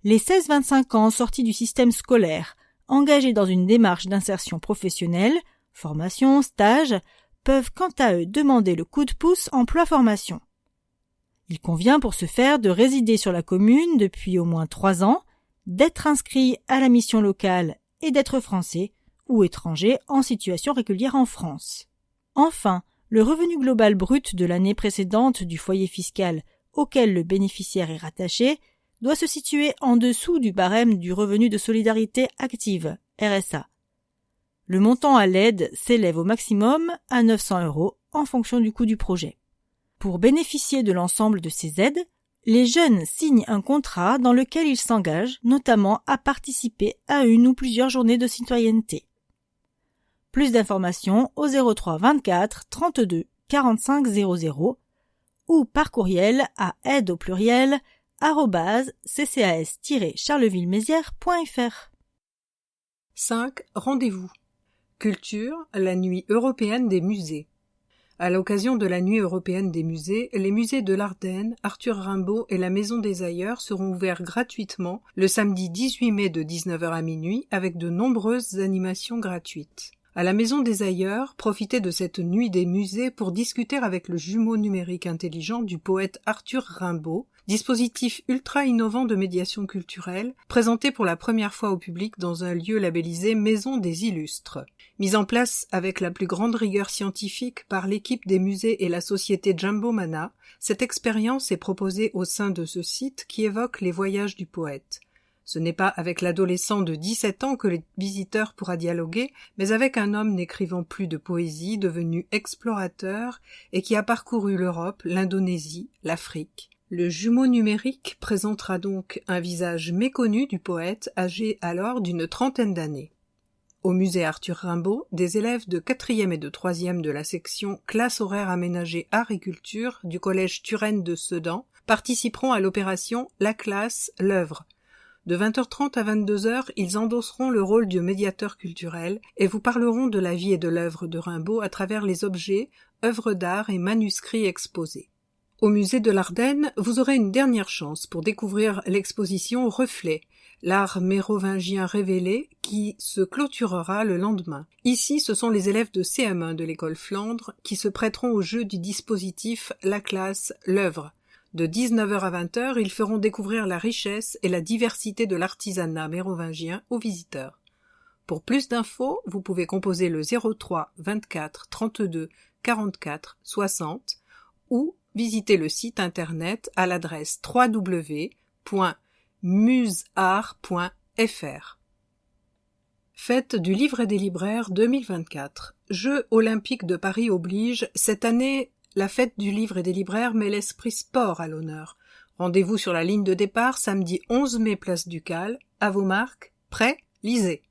Les 16-25 ans sortis du système scolaire, engagés dans une démarche d'insertion professionnelle, formation, stage, peuvent quant à eux demander le coup de pouce emploi-formation. Il convient pour ce faire de résider sur la commune depuis au moins 3 ans, d'être inscrit à la mission locale et d'être français ou étranger en situation régulière en France. Enfin, le revenu global brut de l'année précédente du foyer fiscal auquel le bénéficiaire est rattaché doit se situer en dessous du barème du revenu de solidarité active, RSA. Le montant à l'aide s'élève au maximum à 900 € en fonction du coût du projet. Pour bénéficier de l'ensemble de ces aides, les jeunes signent un contrat dans lequel ils s'engagent notamment à participer à une ou plusieurs journées de citoyenneté. Plus d'informations au 03 24 32 45 00 ou par courriel à aide@ccas-charleville-mézières.fr. 5. Rendez-vous. Culture, la nuit européenne des musées. À l'occasion de la nuit européenne des musées, les musées de l'Ardenne, Arthur Rimbaud et la Maison des Ailleurs seront ouverts gratuitement le samedi 18 mai de 19h à minuit avec de nombreuses animations gratuites. À la Maison des Ailleurs, profitez de cette nuit des musées pour discuter avec le jumeau numérique intelligent du poète Arthur Rimbaud, dispositif ultra innovant de médiation culturelle, présenté pour la première fois au public dans un lieu labellisé Maison des Illustres. Mise en place avec la plus grande rigueur scientifique par l'équipe des musées et la société Jumbo Mana, cette expérience est proposée au sein de ce site qui évoque les voyages du poète. Ce n'est pas avec l'adolescent de 17 ans que le visiteur pourra dialoguer, mais avec un homme n'écrivant plus de poésie, devenu explorateur et qui a parcouru l'Europe, l'Indonésie, l'Afrique. Le jumeau numérique présentera donc un visage méconnu du poète, âgé alors d'une trentaine d'années. Au musée Arthur Rimbaud, des élèves de 4e et de 3e de la section classe horaire aménagée art et culture du collège Turenne de Sedan participeront à l'opération La classe, l'œuvre. De 20h30 à 22h, ils endosseront le rôle de médiateur culturel et vous parleront de la vie et de l'œuvre de Rimbaud à travers les objets, œuvres d'art et manuscrits exposés. Au musée de l'Ardenne, vous aurez une dernière chance pour découvrir l'exposition Reflets, l'art mérovingien révélé qui se clôturera le lendemain. Ici, ce sont les élèves de CM1 de l'école Flandre qui se prêteront au jeu du dispositif La classe, l'œuvre. De 19h à 20h, ils feront découvrir la richesse et la diversité de l'artisanat mérovingien aux visiteurs. Pour plus d'infos, vous pouvez composer le 03 24 32 44 60 ou visiter le site internet à l'adresse www.museart.fr. Fête du livre et des libraires 2024. Jeux olympiques de Paris oblige, cette année, la fête du livre et des libraires met l'esprit sport à l'honneur. Rendez-vous sur la ligne de départ samedi 11 mai place Ducal. À vos marques, prêts, lisez.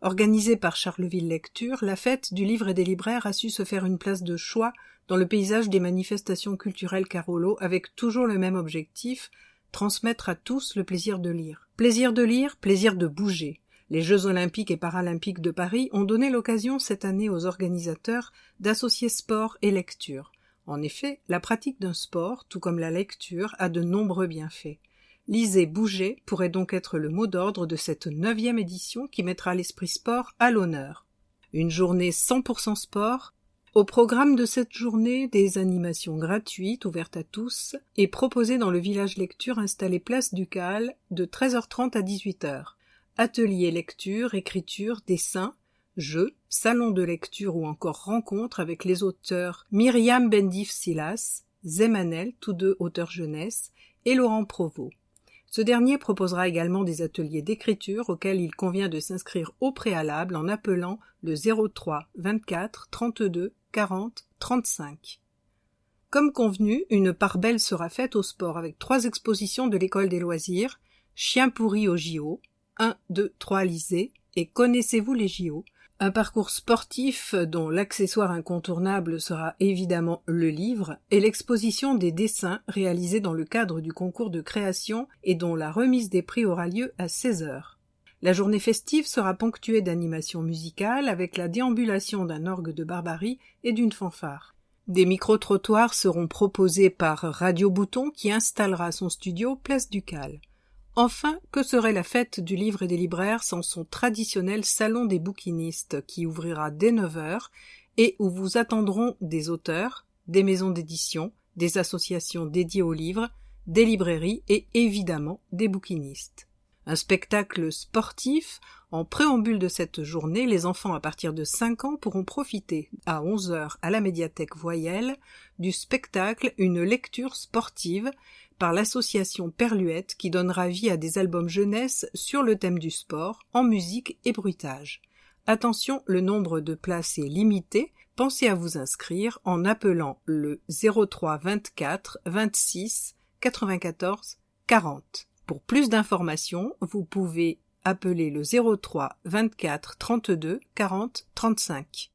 Organisée par Charleville Lecture, la fête du livre et des libraires a su se faire une place de choix dans le paysage des manifestations culturelles Carolo avec toujours le même objectif, transmettre à tous le plaisir de lire. Plaisir de lire, plaisir de bouger. Les Jeux olympiques et paralympiques de Paris ont donné l'occasion cette année aux organisateurs d'associer sport et lecture. En effet, la pratique d'un sport, tout comme la lecture, a de nombreux bienfaits. Lisez, bougez pourrait donc être le mot d'ordre de cette 9e édition qui mettra l'esprit sport à l'honneur. Une journée 100% sport. Au programme de cette journée, des animations gratuites ouvertes à tous et proposées dans le village lecture installé place Ducal de 13h30 à 18h. Ateliers lecture, écriture, dessin, jeux, salon de lecture ou encore rencontres avec les auteurs Myriam Bendif-Silas, Zemanel, tous deux auteurs jeunesse, et Laurent Provost. Ce dernier proposera également des ateliers d'écriture auxquels il convient de s'inscrire au préalable en appelant le 03 24 32 40 35. Comme convenu, une part belle sera faite au sport avec 3 expositions de l'école des loisirs, Chien pourri au JO, 1, 2, 3 lisez et Connaissez-vous les JO, un parcours sportif dont l'accessoire incontournable sera évidemment le livre et l'exposition des dessins réalisés dans le cadre du concours de création et dont la remise des prix aura lieu à 16h. La journée festive sera ponctuée d'animations musicales avec la déambulation d'un orgue de barbarie et d'une fanfare. Des micro-trottoirs seront proposés par Radio Bouton qui installera son studio place Ducal. Enfin, que serait la fête du livre et des libraires sans son traditionnel salon des bouquinistes qui ouvrira dès 9h et où vous attendront des auteurs, des maisons d'édition, des associations dédiées aux livres, des librairies et évidemment des bouquinistes. Un spectacle sportif. En préambule de cette journée, les enfants à partir de 5 ans pourront profiter à 11h à la médiathèque Voyelle du spectacle Une lecture sportive par l'association Perluette qui donnera vie à des albums jeunesse sur le thème du sport, en musique et bruitage. Attention, le nombre de places est limité pensez à vous inscrire en appelant le 03 24 26 94 40. Pour plus d'informations, vous pouvez appeler le 03 24 32 40 35.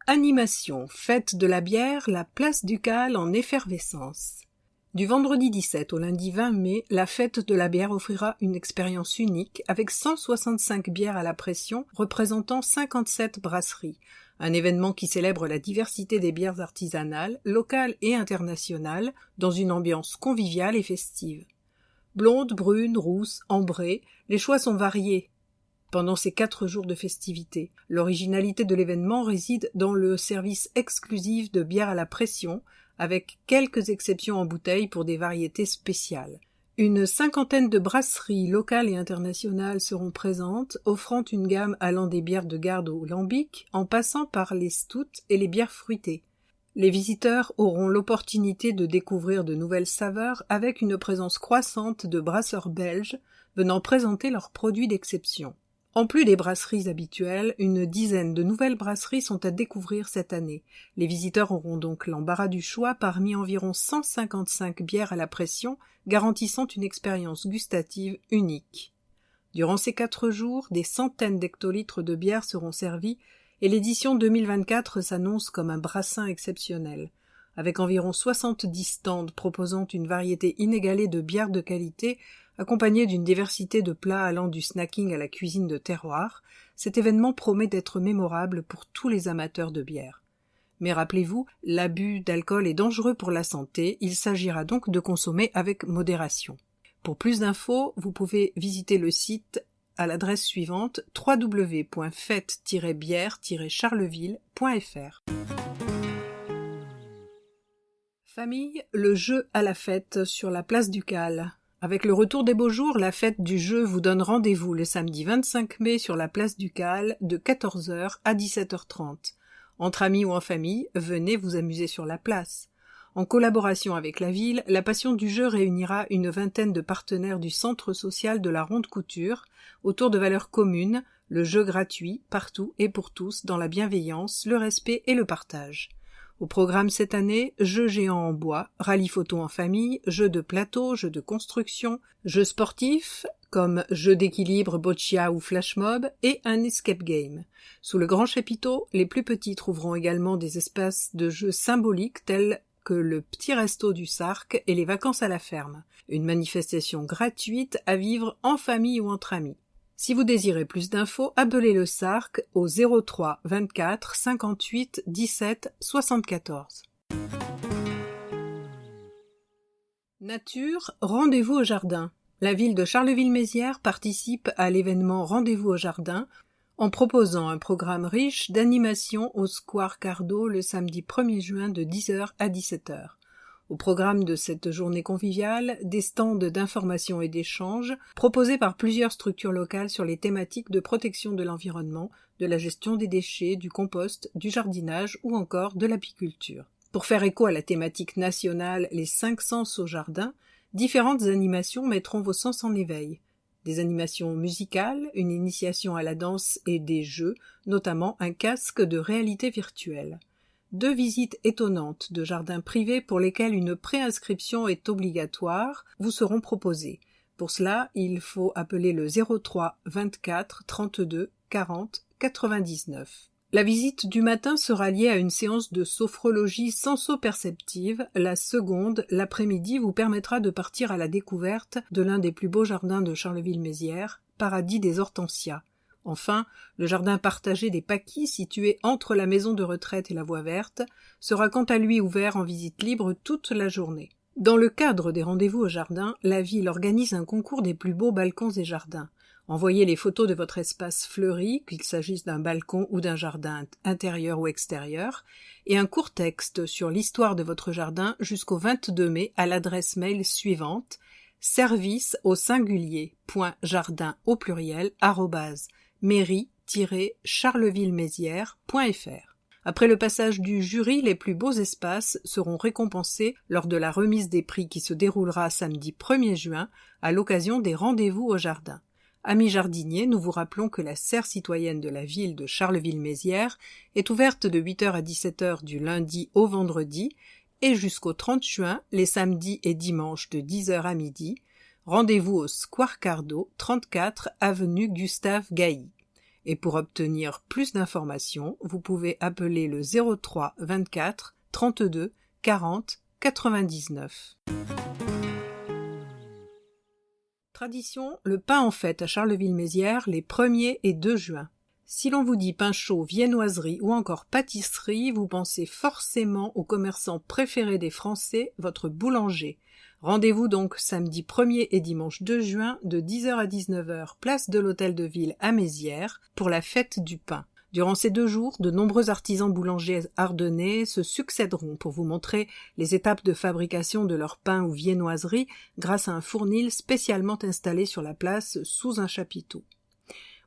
Animation, fête de la bière, la place du Cal en effervescence. Du vendredi 17 au lundi 20 mai, la fête de la bière offrira une expérience unique avec 165 bières à la pression représentant 57 brasseries. Un événement qui célèbre la diversité des bières artisanales, locales et internationales, dans une ambiance conviviale et festive. Blondes, brunes, rousses, ambrées, les choix sont variés. Pendant ces 4 jours de festivités, l'originalité de l'événement réside dans le service exclusif de bières à la pression, avec quelques exceptions en bouteille pour des variétés spéciales. Une 50aine de brasseries locales et internationales seront présentes, offrant une gamme allant des bières de garde au lambic, en passant par les stouts et les bières fruitées. Les visiteurs auront l'opportunité de découvrir de nouvelles saveurs avec une présence croissante de brasseurs belges venant présenter leurs produits d'exception. En plus des brasseries habituelles, une dizaine de nouvelles brasseries sont à découvrir cette année. Les visiteurs auront donc l'embarras du choix parmi environ 155 bières à la pression, garantissant une expérience gustative unique. Durant ces 4 jours, des centaines d'hectolitres de bière seront servis et l'édition 2024 s'annonce comme un brassin exceptionnel. Avec environ 70 stands proposant une variété inégalée de bières de qualité, accompagné d'une diversité de plats allant du snacking à la cuisine de terroir, cet événement promet d'être mémorable pour tous les amateurs de bière. Mais rappelez-vous, l'abus d'alcool est dangereux pour la santé, il s'agira donc de consommer avec modération. Pour plus d'infos, vous pouvez visiter le site à l'adresse suivante www.fête-bière-charleville.fr. Famille, le jeu à la fête sur la place du Cal. Avec le retour des beaux jours, la fête du jeu vous donne rendez-vous le samedi 25 mai sur la place du Cal de 14h à 17h30. Entre amis ou en famille, venez vous amuser sur la place. En collaboration avec la ville, la passion du jeu réunira une vingtaine de partenaires du centre social de la Ronde Couture autour de valeurs communes, le jeu gratuit, partout et pour tous, dans la bienveillance, le respect et le partage. Au programme cette année, jeux géants en bois, rallye photo en famille, jeux de plateau, jeux de construction, jeux sportifs comme jeux d'équilibre, boccia ou flash mob et un escape game. Sous le grand chapiteau, les plus petits trouveront également des espaces de jeux symboliques tels que le petit resto du Sarc et les vacances à la ferme. Une manifestation gratuite à vivre en famille ou entre amis. Si vous désirez plus d'infos, appelez le Sarc au 03 24 58 17 74. Nature, rendez-vous au jardin. La ville de Charleville-Mézières participe à l'événement Rendez-vous au jardin en proposant un programme riche d'animation au Square Cardo le samedi 1er juin de 10h à 17h. Au programme de cette journée conviviale, des stands d'information et d'échange proposés par plusieurs structures locales sur les thématiques de protection de l'environnement, de la gestion des déchets, du compost, du jardinage ou encore de l'apiculture. Pour faire écho à la thématique nationale « Les 5 sens au jardin », différentes animations mettront vos sens en éveil. Des animations musicales, une initiation à la danse et des jeux, notamment un casque de réalité virtuelle. 2 visites étonnantes de jardins privés pour lesquelles une préinscription est obligatoire vous seront proposées. Pour cela, il faut appeler le 03 24 32 40 99. La visite du matin sera liée à une séance de sophrologie senso-perceptive. La seconde, l'après-midi, vous permettra de partir à la découverte de l'un des plus beaux jardins de Charleville-Mézières, Paradis des Hortensias. Enfin, le jardin partagé des Paquis, situé entre la maison de retraite et la voie verte, sera quant à lui ouvert en visite libre toute la journée. Dans le cadre des rendez-vous au jardin, la ville organise un concours des plus beaux balcons et jardins. Envoyez les photos de votre espace fleuri, qu'il s'agisse d'un balcon ou d'un jardin intérieur ou extérieur, et un court texte sur l'histoire de votre jardin jusqu'au 22 mai à l'adresse mail suivante service@mairie-charlevillemézières.fr. Après le passage du jury, les plus beaux espaces seront récompensés lors de la remise des prix qui se déroulera samedi 1er juin à l'occasion des rendez-vous au jardin. Amis jardiniers, nous vous rappelons que la serre citoyenne de la ville de Charleville-Mézières est ouverte de 8h à 17h du lundi au vendredi et jusqu'au 30 juin, les samedis et dimanches de 10h à midi. Rendez-vous au Square Cardo, 34 avenue Gustave Gailly. Et pour obtenir plus d'informations, vous pouvez appeler le 03 24 32 40 99. Tradition, le pain en fête à Charleville-Mézières les 1er et 2 juin. Si l'on vous dit pain chaud, viennoiserie ou encore pâtisserie, vous pensez forcément au commerçant préféré des Français, votre boulanger. Rendez-vous donc samedi 1er et dimanche 2 juin de 10h à 19h, place de l'Hôtel de Ville à Mézières, pour la fête du pain. Durant ces 2 jours, de nombreux artisans boulangers ardennais se succéderont pour vous montrer les étapes de fabrication de leur pain ou viennoiserie grâce à un fournil spécialement installé sur la place sous un chapiteau.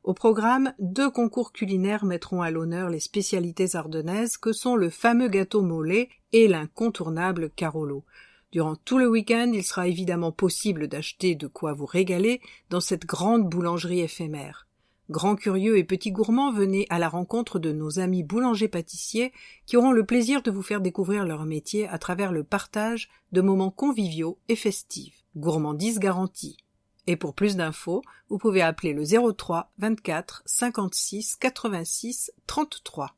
Au programme, 2 concours culinaires mettront à l'honneur les spécialités ardennaises que sont le fameux gâteau mollet et l'incontournable Carolo. Durant tout le week-end, il sera évidemment possible d'acheter de quoi vous régaler dans cette grande boulangerie éphémère. Grands curieux et petits gourmands, venez à la rencontre de nos amis boulangers-pâtissiers qui auront le plaisir de vous faire découvrir leur métier à travers le partage de moments conviviaux et festifs. Gourmandise garantie. Et pour plus d'infos, vous pouvez appeler le 03 24 56 86 33.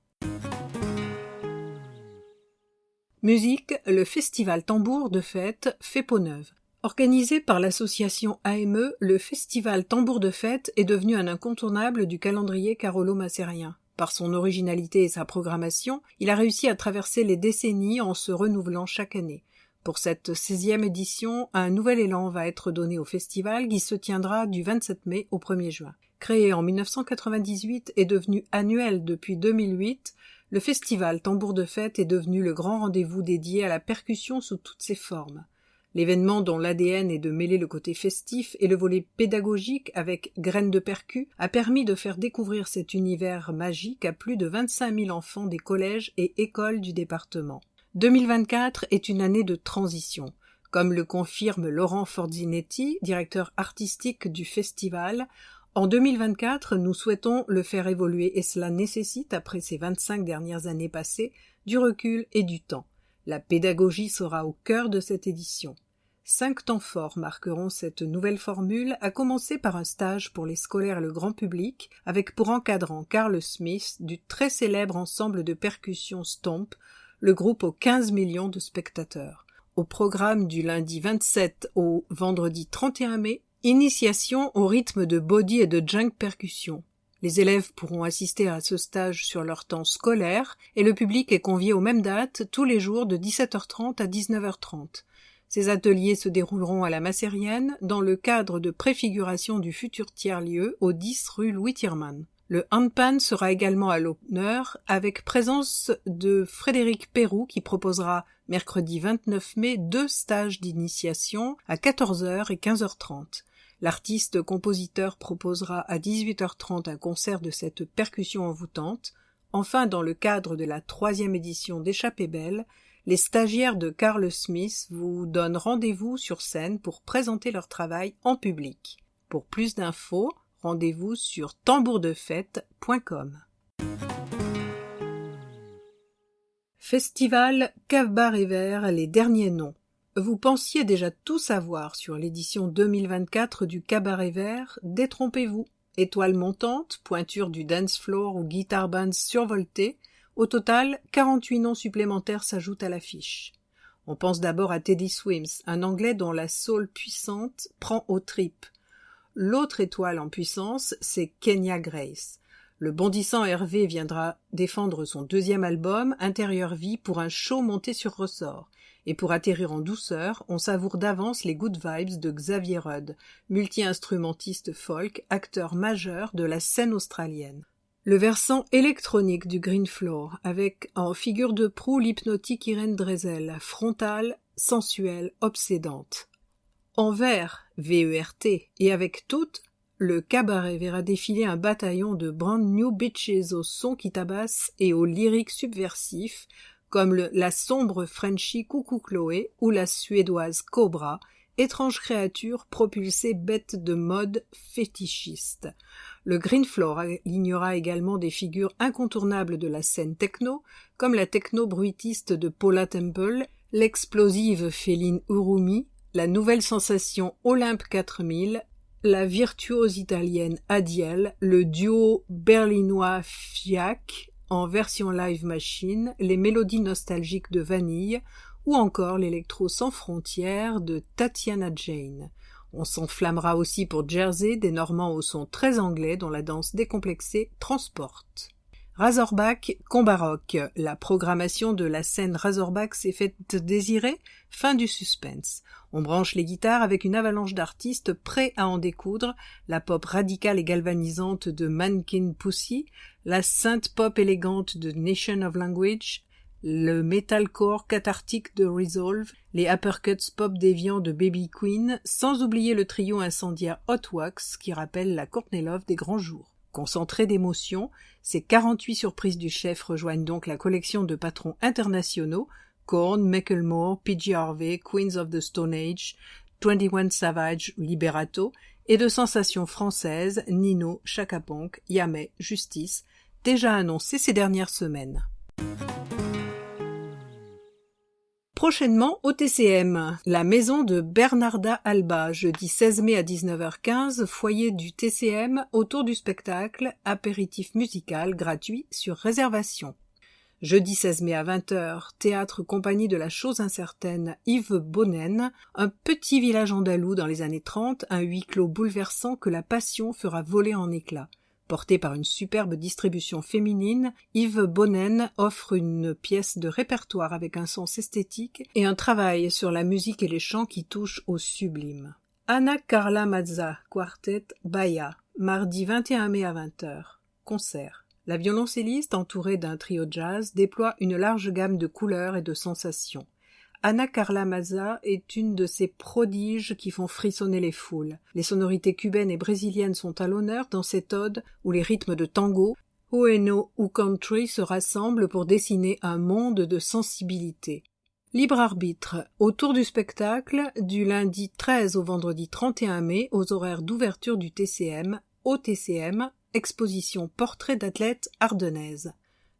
Musique, le festival Tambour de Fête fait peau neuve. Organisé par l'association AME, le festival Tambour de Fête est devenu un incontournable du calendrier carolo-macérien. Par son originalité et sa programmation, il a réussi à traverser les décennies en se renouvelant chaque année. Pour cette 16e édition, un nouvel élan va être donné au festival qui se tiendra du 27 mai au 1er juin. Créé en 1998 et devenu annuel depuis 2008, le festival Tambour de Fête est devenu le grand rendez-vous dédié à la percussion sous toutes ses formes. L'événement dont l'ADN est de mêler le côté festif et le volet pédagogique avec Graines de percu a permis de faire découvrir cet univers magique à plus de 25 000 enfants des collèges et écoles du département. 2024 est une année de transition. Comme le confirme Laurent Forzinetti, directeur artistique du festival, en 2024, nous souhaitons le faire évoluer et cela nécessite, après ces 25 dernières années passées, du recul et du temps. La pédagogie sera au cœur de cette édition. 5 temps forts marqueront cette nouvelle formule, à commencer par un stage pour les scolaires et le grand public, avec pour encadrant Carl Smith du très célèbre ensemble de percussion Stomp, le groupe aux 15 millions de spectateurs. Au programme du lundi 27 au vendredi 31 mai, initiation au rythme de body et de junk percussion. Les élèves pourront assister à ce stage sur leur temps scolaire et le public est convié aux mêmes dates tous les jours de 17h30 à 19h30. Ces ateliers se dérouleront à la Macérienne dans le cadre de préfiguration du futur tiers-lieu au 10 rue Louis Thiermann. Le handpan sera également à l'honneur avec présence de Frédéric Perroux qui proposera mercredi 29 mai 2 stages d'initiation à 14h et 15h30. L'artiste-compositeur proposera à 18h30 un concert de cette percussion envoûtante. Enfin, dans le cadre de la 3e édition d'Échappée Belle, les stagiaires de Carl Smith vous donnent rendez-vous sur scène pour présenter leur travail en public. Pour plus d'infos, rendez-vous sur tambourdefête.com. Festival Cave-Bar et Verre, les derniers noms. Vous pensiez déjà tout savoir sur l'édition 2024 du Cabaret Vert, détrompez-vous. Étoile montante, pointure du dance floor ou guitar bands survoltés, au total, 48 noms supplémentaires s'ajoutent à l'affiche. On pense d'abord à Teddy Swims, un Anglais dont la soul puissante prend aux tripes. L'autre étoile en puissance, c'est Kenya Grace. Le bondissant Hervé viendra défendre son 2e album, Intérieure Vie, pour un show monté sur ressort. Et pour atterrir en douceur, on savoure d'avance les good vibes de Xavier Rudd, multi-instrumentiste folk, acteur majeur de la scène australienne. Le versant électronique du Green Floor, avec en figure de proue l'hypnotique Irène Dresel, frontale, sensuelle, obsédante. En vert, V-E-R-T, et avec toutes, le cabaret verra défiler un bataillon de brand new bitches au son qui tabasse et aux lyriques subversifs, comme la sombre Frenchie Coucou Chloé ou la suédoise Cobra, étrange créature propulsée bête de mode fétichiste. Le Green Floor alignera également des figures incontournables de la scène techno, comme la techno bruitiste de Paula Temple, l'explosive féline Urumi, la nouvelle sensation Olympe 4000, la virtuose italienne Adiel, le duo berlinois Fiac en version live machine, les mélodies nostalgiques de Vanille ou encore l'électro sans frontières de Tatiana Jane. On s'enflammera aussi pour Jersey, des Normands au son très anglais dont la danse décomplexée transporte. Razorback, combat rock. La programmation de la scène Razorback s'est faite désirer. Fin du suspense. On branche les guitares avec une avalanche d'artistes prêts à en découdre, la pop radicale et galvanisante de Mannequin Pussy, la synth pop élégante de Nation of Language, le metalcore cathartique de Resolve, les uppercuts pop déviants de Baby Queen, sans oublier le trio incendiaire Hot Wax qui rappelle la Courtney Love des grands jours. Concentré d'émotions, ces 48 surprises du chef rejoignent donc la collection de patrons internationaux Korn, Macklemore, PG Harvey, Queens of the Stone Age, 21 Savage, Liberato, et de sensations françaises Nino, Chaka Ponk, Yamé, Justice, déjà annoncées ces dernières semaines. Prochainement au TCM, la maison de Bernarda Alba, jeudi 16 mai à 19h15, foyer du TCM autour du spectacle, apéritif musical gratuit sur réservation. Jeudi 16 mai à 20h, théâtre compagnie de la chose incertaine Yves Bonnen, un petit village andalou dans les années 30, un huis clos bouleversant que la passion fera voler en éclats. Porté par une superbe distribution féminine, Yves Bonnen offre une pièce de répertoire avec un sens esthétique et un travail sur la musique et les chants qui touchent au sublime. Anna Carla Mazza, quartet Bahia, mardi 21 mai à 20h. Concert. La violoncelliste, entourée d'un trio jazz, déploie une large gamme de couleurs et de sensations. Anna Carla Mazza est une de ces prodiges qui font frissonner les foules. Les sonorités cubaines et brésiliennes sont à l'honneur dans cette ode où les rythmes de tango, bueno ou country se rassemblent pour dessiner un monde de sensibilité. Libre arbitre. Autour du spectacle, du lundi 13 au vendredi 31 mai, aux horaires d'ouverture du TCM, au TCM, exposition portrait d'athlètes ardennaises.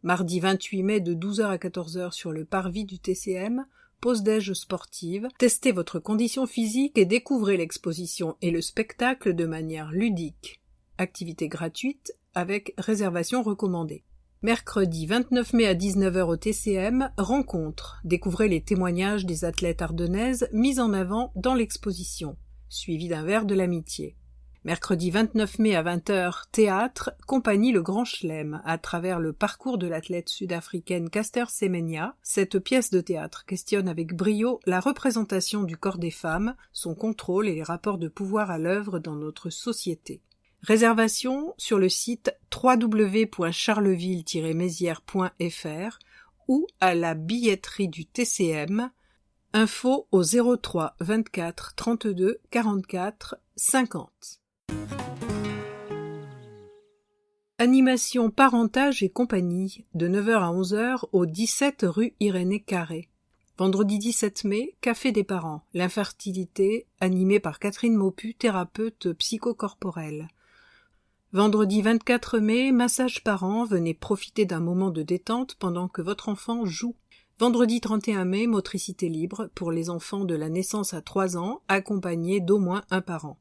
Mardi 28 mai de 12h à 14h sur le parvis du TCM, pause-déj sportive, testez votre condition physique et découvrez l'exposition et le spectacle de manière ludique. Activité gratuite avec réservation recommandée. Mercredi 29 mai à 19h au TCM, rencontre. Découvrez les témoignages des athlètes ardennaises mis en avant dans l'exposition, suivi d'un verre de l'amitié. Mercredi 29 mai à 20h, théâtre, compagnie Le Grand Chelem, à travers le parcours de l'athlète sud-africaine Caster Semenya. Cette pièce de théâtre questionne avec brio la représentation du corps des femmes, son contrôle et les rapports de pouvoir à l'œuvre dans notre société. Réservation sur le site www.charleville-mézières.fr ou à la billetterie du TCM. Info au 03 24 32 44 50. Animation parentage et compagnie, de 9h à 11h au 17 rue Irénée Carré. Vendredi 17 mai, Café des parents, l'infertilité, animé par Catherine Maupu, thérapeute psychocorporelle. Vendredi 24 mai, massage parents, venez profiter d'un moment de détente pendant que votre enfant joue. Vendredi 31 mai, motricité libre, pour les enfants de la naissance à 3 ans, accompagnés d'au moins un parent.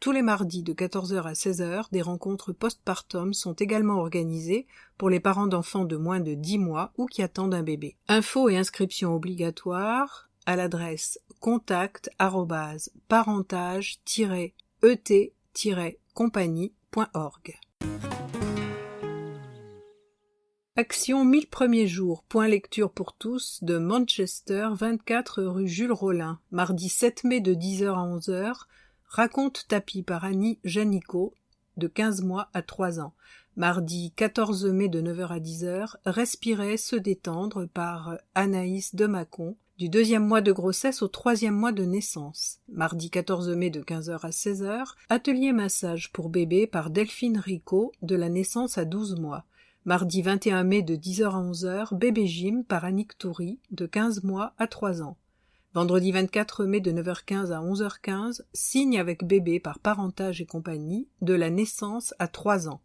Tous les mardis de 14h à 16h, des rencontres postpartum sont également organisées pour les parents d'enfants de moins de 10 mois ou qui attendent un bébé. Infos et inscriptions obligatoires à l'adresse contact@parentage-et-compagnie.org. Action 1000 premiers jours, point lecture pour tous de Manchester, 24 rue Jules Rollin, mardi 7 mai de 10h à 11h, raconte tapis par Annie Janicot, de 15 mois à 3 ans. Mardi 14 mai de 9h à 10h, Respirer, se détendre par Anaïs Demacon, du 2e mois de grossesse au 3e mois de naissance. Mardi 14 mai de 15h à 16h, Atelier massage pour bébé par Delphine Rico, de la naissance à 12 mois. Mardi 21 mai de 10h à 11h, Bébé Gym par Annick Toury, de 15 mois à 3 ans. Vendredi 24 mai de 9h15 à 11h15, signe avec bébé par parentage et compagnie, de la naissance à 3 ans.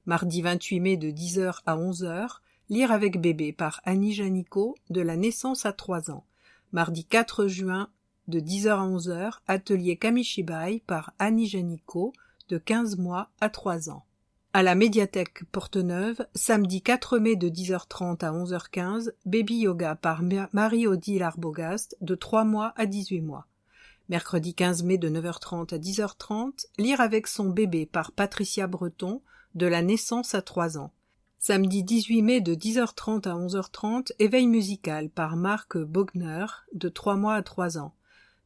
Mardi 28 mai de 10h à 11h, lire avec bébé par Annie Janico, de la naissance à 3 ans. Mardi 4 juin de 10h à 11h, atelier Kamishibai par Annie Janico, de 15 mois à 3 ans. À la médiathèque Porte-Neuve, samedi 4 mai de 10h30 à 11h15, baby yoga par Marie-Odile Arbogast, de 3 mois à 18 mois. Mercredi 15 mai de 9h30 à 10h30, lire avec son bébé par Patricia Breton, de la naissance à 3 ans. Samedi 18 mai de 10h30 à 11h30, éveil musical par Marc Bogner, de 3 mois à 3 ans.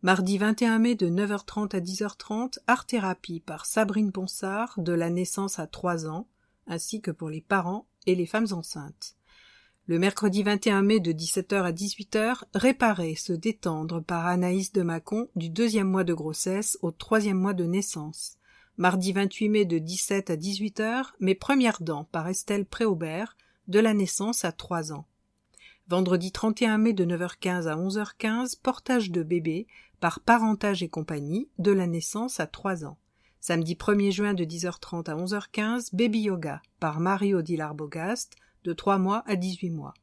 Mardi 21 mai de 9h30 à 10h30, art-thérapie par Sabrine Ponsard, de la naissance à 3 ans, ainsi que pour les parents et les femmes enceintes. Le mercredi 21 mai de 17h à 18h, réparer, se détendre par Anaïs de Mâcon, du 2e mois de grossesse au 3e mois de naissance. Mardi 28 mai de 17 à 18h, mes premières dents par Estelle Préaubert, de la naissance à 3 ans. Vendredi 31 mai de 9h15 à 11h15, portage de bébé par parentage et compagnie, de la naissance à 3 ans. Samedi 1er juin de 10h30 à 11h15, baby yoga par Marie-Odile Arbogast, de 3 mois à 18 mois.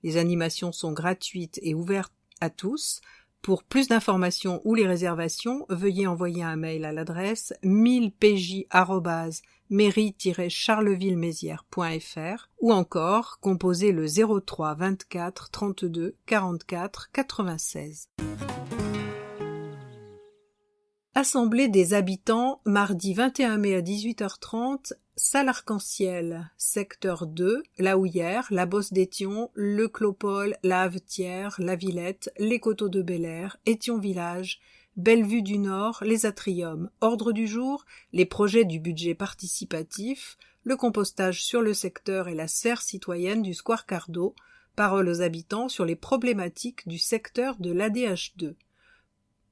Les animations sont gratuites et ouvertes à tous. Pour plus d'informations ou les réservations, veuillez envoyer un mail à l'adresse 1000pj@mairie-charleville-mézières.fr ou encore composez le 03 24 32 44 96. Assemblée des habitants, mardi 21 mai à 18h30, salle Arc-en-Ciel, secteur 2, La Houillère, La Bosse-d'Étion, Le Clopole, La Havetière, La Villette, Les Coteaux de Bel-Air, Étion Village, Bellevue du Nord, Les Atriums. Ordre du jour, les projets du budget participatif, le compostage sur le secteur et la serre citoyenne du Square Cardo, parole aux habitants sur les problématiques du secteur de l'ADH2.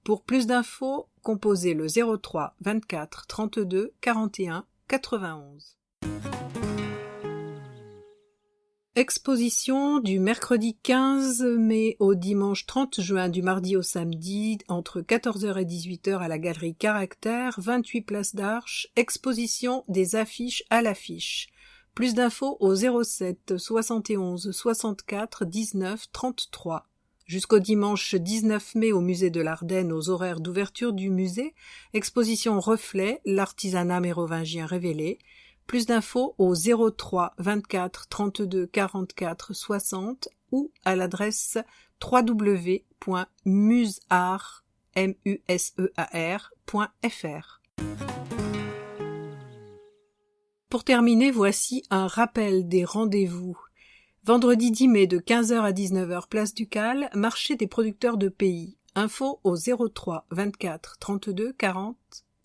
Pour plus d'infos, composez le 03 24 32 41 91. Exposition du mercredi 15 mai au dimanche 30 juin, du mardi au samedi, entre 14h et 18h à la galerie Caractère, 28 place d'Arche, exposition des affiches à l'affiche. Plus d'infos au 07 71 64 19 33. Jusqu'au dimanche 19 mai au musée de l'Ardenne aux horaires d'ouverture du musée, exposition Reflet, l'artisanat mérovingien révélé. Plus d'infos au 03 24 32 44 60 ou à l'adresse www.museart.fr. Pour terminer, voici un rappel des rendez-vous. Vendredi 10 mai de 15h à 19h, place Ducal, marché des producteurs de pays. Info au 03 24 32 40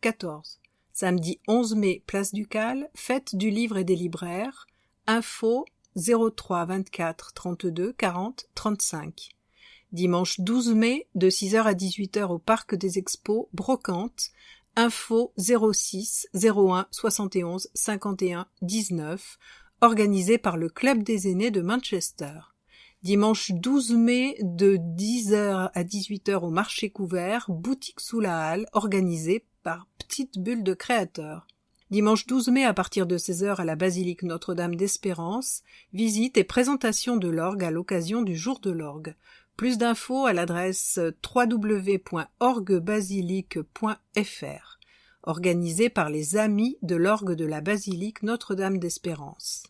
14. Samedi 11 mai, place Ducal, fête du livre et des libraires. Info 03 24 32 40 35. Dimanche 12 mai, de 6h à 18h au Parc des Expos, Brocante. Info 06 01 71 51 19. Organisé par le Club des aînés de Manchester. Dimanche 12 mai de 10h à 18h au marché couvert, boutique sous la halle, organisée par Petite Bulle de Créateurs. Dimanche 12 mai à partir de 16h à la basilique Notre-Dame d'Espérance, visite et présentation de l'orgue à l'occasion du jour de l'orgue. Plus d'infos à l'adresse www.orguebasilique.fr. Organisé par les Amis de l'orgue de la basilique Notre-Dame d'Espérance.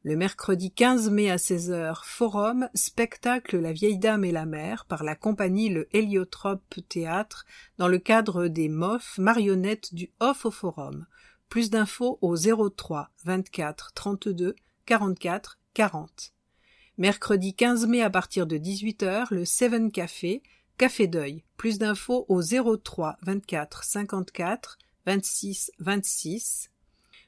Le mercredi 15 mai à 16h, forum, spectacle La Vieille Dame et la Mère par la compagnie Le Héliotrope Théâtre dans le cadre des MOF marionnettes du Off au Forum. Plus d'infos au 03 24 32 44 40. Mercredi 15 mai à partir de 18h, le Seven Café, Café d'Œil. Plus d'infos au 03 24 54 26 26.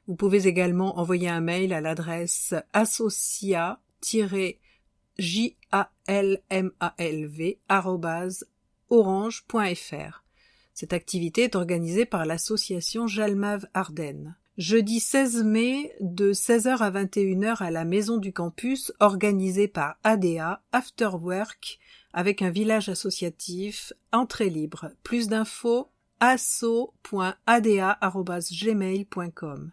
Vous pouvez également envoyer un mail à l'adresse associa-jalmalv@orange.fr. Cette activité est organisée par l'association Jalmav Ardennes. Jeudi 16 mai, de 16h à 21h à la Maison du Campus, organisé par ADA, After Work, avec un village associatif, entrée libre. Plus d'infos, asso.ada@gmail.com.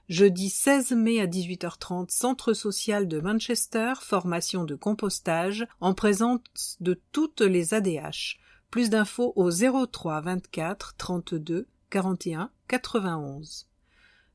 Jeudi 16 mai à 18h30, Centre social de Manchester, formation de compostage, en présence de toutes les ADH. Plus d'infos au 03 24 32 41 91.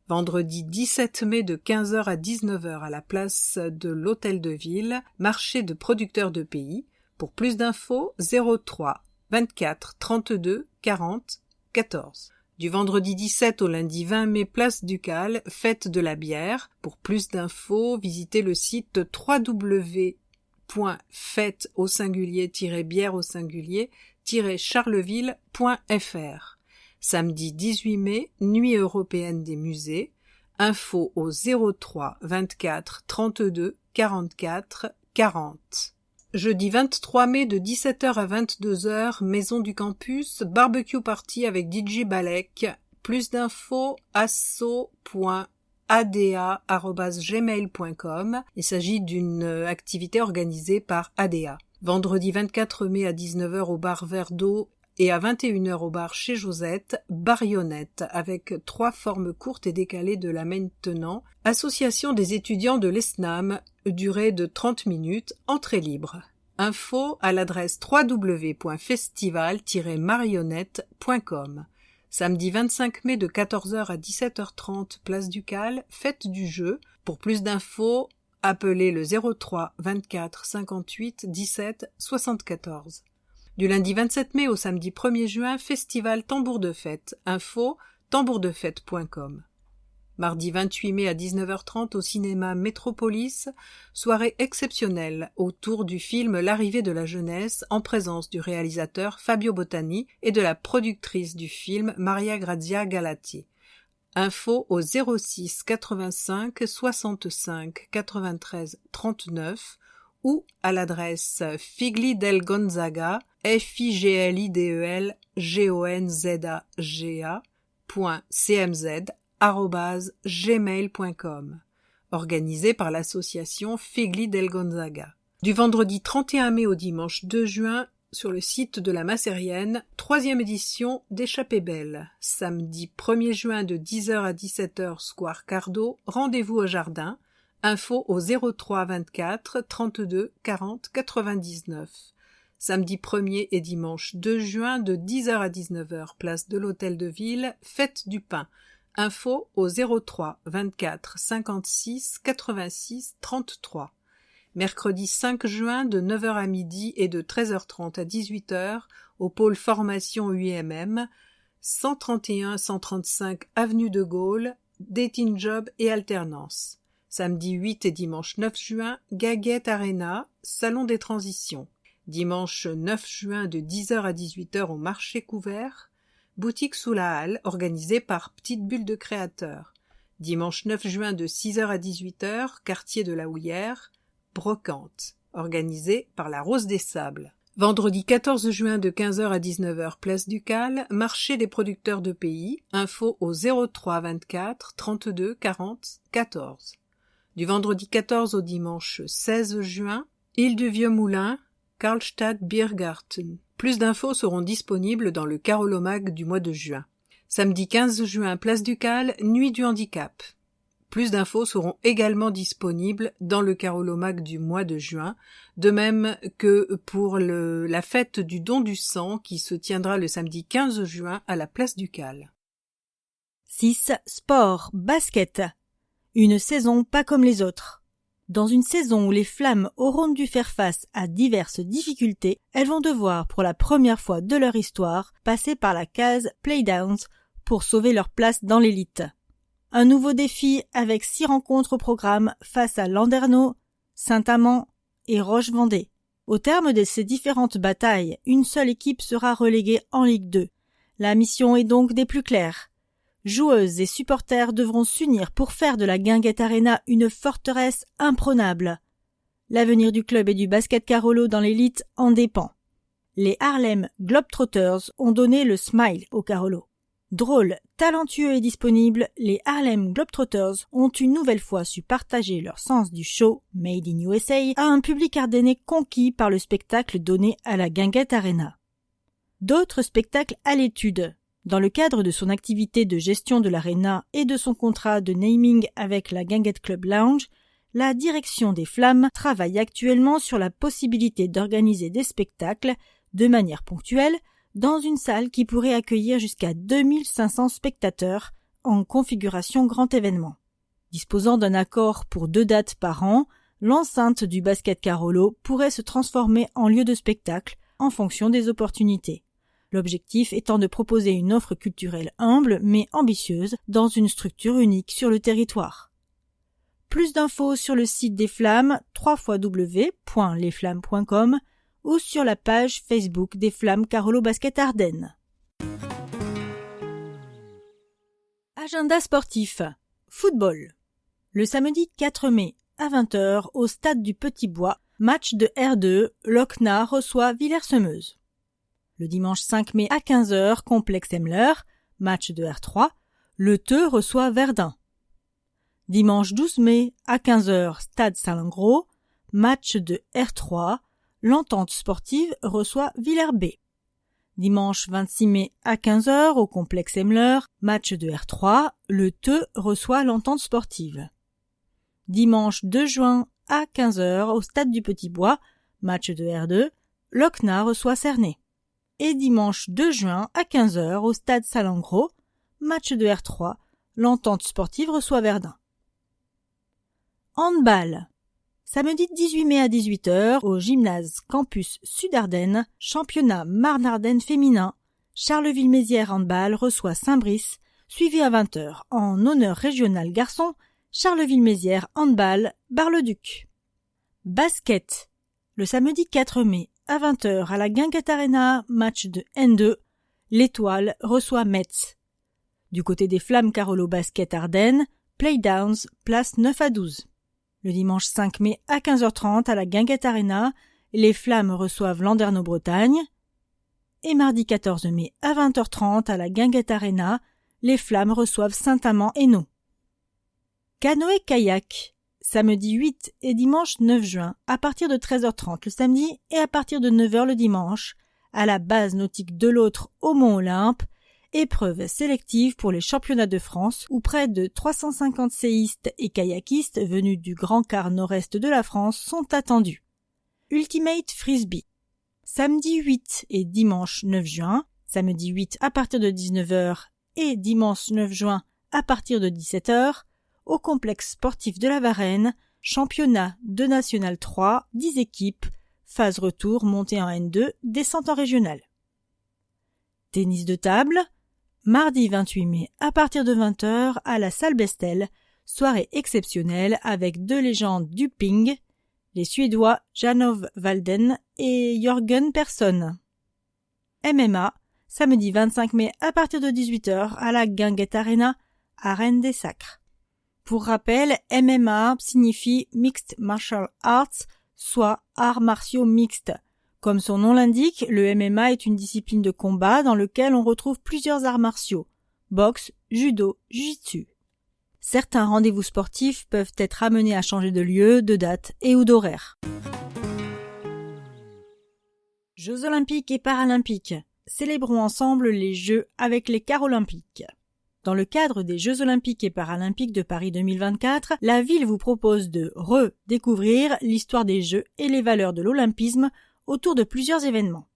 Vendredi 17 mai de 15h à 19h à la place de l'Hôtel de Ville, marché de producteurs de pays. Pour plus d'infos, 03 24 32 40 14. Du vendredi 17 au lundi 20 mai, place Ducal, fête de la bière. Pour plus d'infos, visitez le site www.fête-bière-charleville.fr. Samedi 18 mai, nuit européenne des musées. Info au 03 24 32 44 40. Jeudi 23 mai de 17h à 22h, Maison du Campus, barbecue party avec DJ Balek. Plus d'infos, asso.ada@gmail.com. Il s'agit d'une activité organisée par ADA. Vendredi 24 mai à 19h au bar Verre d'eau et à 21h au bar chez Josette, Barionnette, avec 3 formes courtes et décalées de la maintenant. Association des étudiants de l'ESNAM, durée de 30 minutes, entrée libre. Info à l'adresse www.festival-marionnette.com. Samedi 25 mai de 14h à 17h30, place Ducal, fête du jeu. Pour plus d'infos, appelez le 03 24 58 17 74. Du lundi 27 mai au samedi 1er juin, festival Tambour de Fête. Info tambourdefête.com. Mardi 28 mai à 19h30 au cinéma Métropolis, soirée exceptionnelle autour du film L'arrivée de la jeunesse en présence du réalisateur Fabio Bottani et de la productrice du film Maria Grazia Galati. Info au 06 85 65 93 39 ou à l'adresse Figli del Gonzaga, figlidelgonzaga.cmz@gmail.com, organisé par l'association Figli del Gonzaga. Du vendredi 31 mai au dimanche 2 juin, sur le site de la Massérienne, 3e édition d'Échappée Belle. Samedi 1er juin de 10h à 17h, Square Cardo, rendez-vous au jardin. Info au 03 24 32 40 99. Samedi 1er et dimanche 2 juin de 10h à 19h, place de l'Hôtel de Ville, fête du pain. Info au 03 24 56 86 33. Mercredi 5 juin de 9h à midi et de 13h30 à 18h au pôle formation UMM, 131-135 avenue de Gaulle, dating job et alternance. Samedi 8 et dimanche 9 juin, Gaguette Arena, salon des transitions. Dimanche 9 juin de 10h à 18h au marché couvert, boutique sous la halle, organisée par Petite Bulle de Créateurs. Dimanche 9 juin de 6h à 18h, quartier de la Houillère, brocante, organisée par la Rose des Sables. Vendredi 14 juin de 15h à 19h, place Ducal, marché des producteurs de pays, info au 03 24 32 40 14. Du vendredi 14 au dimanche 16 juin, Île du Vieux Moulin, Karlstadt Biergarten. Plus d'infos seront disponibles dans le Carolomag du mois de juin. Samedi 15 juin, place Ducal, Nuit du handicap. Plus d'infos seront également disponibles dans le Carolomag du mois de juin, de même que pour la fête du don du sang qui se tiendra le samedi 15 juin à la place Ducal. 6. Sport, basket. Une saison pas comme les autres. Dans une saison où les Flammes auront dû faire face à diverses difficultés, elles vont devoir, pour la première fois de leur histoire, passer par la case Playdowns pour sauver leur place dans l'élite. Un nouveau défi avec 6 rencontres au programme face à Landerneau, Saint-Amand et Roche-Vendée. Au terme de ces différentes batailles, une seule équipe sera reléguée en Ligue 2. La mission est donc des plus claires. Joueuses et supporters devront s'unir pour faire de la Guinguette Arena une forteresse imprenable. L'avenir du club et du basket Carolo dans l'élite en dépend. Les Harlem Globetrotters ont donné le smile au Carolo. Drôles, talentueux et disponibles, les Harlem Globetrotters ont une nouvelle fois su partager leur sens du show Made in USA à un public ardennais conquis par le spectacle donné à la Guinguette Arena. D'autres spectacles à l'étude. Dans le cadre de son activité de gestion de l'Arena et de son contrat de naming avec la Guinguette Club Lounge, la direction des Flammes travaille actuellement sur la possibilité d'organiser des spectacles de manière ponctuelle dans une salle qui pourrait accueillir jusqu'à 2500 spectateurs en configuration grand événement. Disposant d'un accord pour 2 dates par an, l'enceinte du Basket Carolo pourrait se transformer en lieu de spectacle en fonction des opportunités. L'objectif étant de proposer une offre culturelle humble mais ambitieuse dans une structure unique sur le territoire. Plus d'infos sur le site des Flammes www.lesflammes.com ou sur la page Facebook des Flammes Carolo Basket Ardennes. Agenda sportif. Football. Le samedi 4 mai à 20h au stade du Petit Bois, match de R2, Lochna reçoit Villers-Semeuse. Le dimanche 5 mai à 15h, complexe Emler, match de R3, Le Teux reçoit Verdun. Dimanche 12 mai à 15h, stade Salengro, match de R3, l'Entente sportive reçoit Villers-B. Dimanche 26 mai à 15h au complexe Emler, match de R3, Le Teux reçoit l'Entente sportive. Dimanche 2 juin à 15h au stade du Petit Bois, match de R2, Lochna reçoit Cernay. Et dimanche 2 juin à 15h au stade Salengro, match de R3, l'Entente sportive reçoit Verdun. Handball. Samedi 18 mai à 18h au gymnase Campus Sud-Ardennes, championnat Marne-Ardennes féminin, Charleville-Mézières Handball reçoit Saint-Brice, suivi à 20h en honneur régional garçon, Charleville-Mézières Handball, Bar-le-Duc. Basket. Le samedi 4 mai à 20h à la Guinguette Arena, match de N2, l'Étoile reçoit Metz. Du côté des Flammes Carolo Basket Ardennes, Playdowns, place 9 à 12. Le dimanche 5 mai à 15h30 à la Guinguette Arena, les Flammes reçoivent Landerneau-Bretagne. Et mardi 14 mai à 20h30 à la Guinguette Arena, les Flammes reçoivent Saint-Amand-Hainaut. Canoë-kayak. Samedi 8 et dimanche 9 juin à partir de 13h30 le samedi et à partir de 9h le dimanche à la base nautique de l'Autre au Mont-Olympe, épreuve sélective pour les championnats de France où près de 350 séistes et kayakistes venus du grand quart nord-est de la France sont attendus. Ultimate Frisbee. Samedi 8 et dimanche 9 juin, samedi 8 à partir de 19h et dimanche 9 juin à partir de 17h, au complexe sportif de la Varenne, championnat de National 3, 10 équipes, phase retour montée en N2, descente en régionale. Tennis de table. Mardi 28 mai à partir de 20h à la salle Bestel, soirée exceptionnelle avec 2 légendes du ping, les Suédois Janov Walden et Jörgen Persson. MMA, samedi 25 mai à partir de 18h à la Guinguette Arena, Arène des Sacres. Pour rappel, MMA signifie Mixed Martial Arts, soit arts martiaux mixtes. Comme son nom l'indique, le MMA est une discipline de combat dans lequel on retrouve plusieurs arts martiaux, boxe, judo, jiu-jitsu. Certains rendez-vous sportifs peuvent être amenés à changer de lieu, de date et ou d'horaire. Jeux olympiques et paralympiques. Célébrons ensemble les Jeux avec les Carolympiques. Dans le cadre des Jeux olympiques et paralympiques de Paris 2024, la ville vous propose de redécouvrir l'histoire des Jeux et les valeurs de l'olympisme autour de plusieurs événements.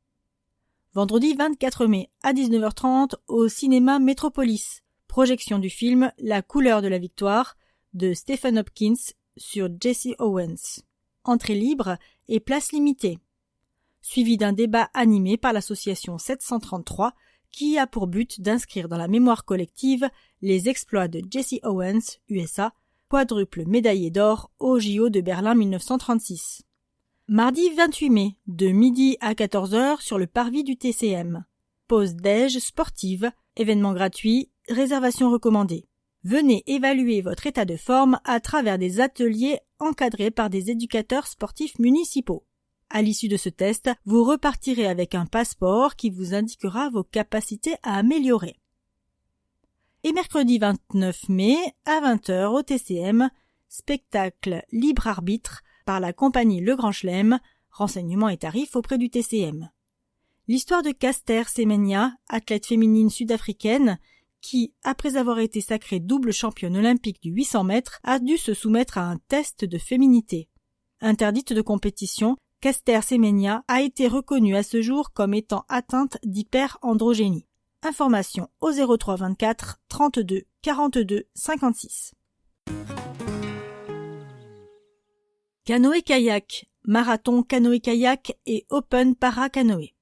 Vendredi 24 mai à 19h30 au cinéma Métropolis, projection du film La couleur de la victoire de Stephen Hopkins sur Jesse Owens. Entrée libre et place limitée. Suivi d'un débat animé par l'association 733 qui a pour but d'inscrire dans la mémoire collective les exploits de Jesse Owens, USA, quadruple médaillé d'or au JO de Berlin 1936. Mardi 28 mai, de midi à 14h sur le parvis du TCM. Pause déj sportive, événement gratuit, réservation recommandée. Venez évaluer votre état de forme à travers des ateliers encadrés par des éducateurs sportifs municipaux. À l'issue de ce test, vous repartirez avec un passeport qui vous indiquera vos capacités à améliorer. Et mercredi 29 mai, à 20h au TCM, spectacle libre arbitre par la compagnie Le Grand Chelem, renseignements et tarifs auprès du TCM. L'histoire de Caster Semenya, athlète féminine sud-africaine, qui, après avoir été sacrée double championne olympique du 800 mètres, a dû se soumettre à un test de féminité. Interdite de compétition, Caster Semenya a été reconnue à ce jour comme étant atteinte d'hyperandrogénie. Information au 03 24 32 42 56. Canoë-kayak, marathon canoë-kayak et open para-canoë.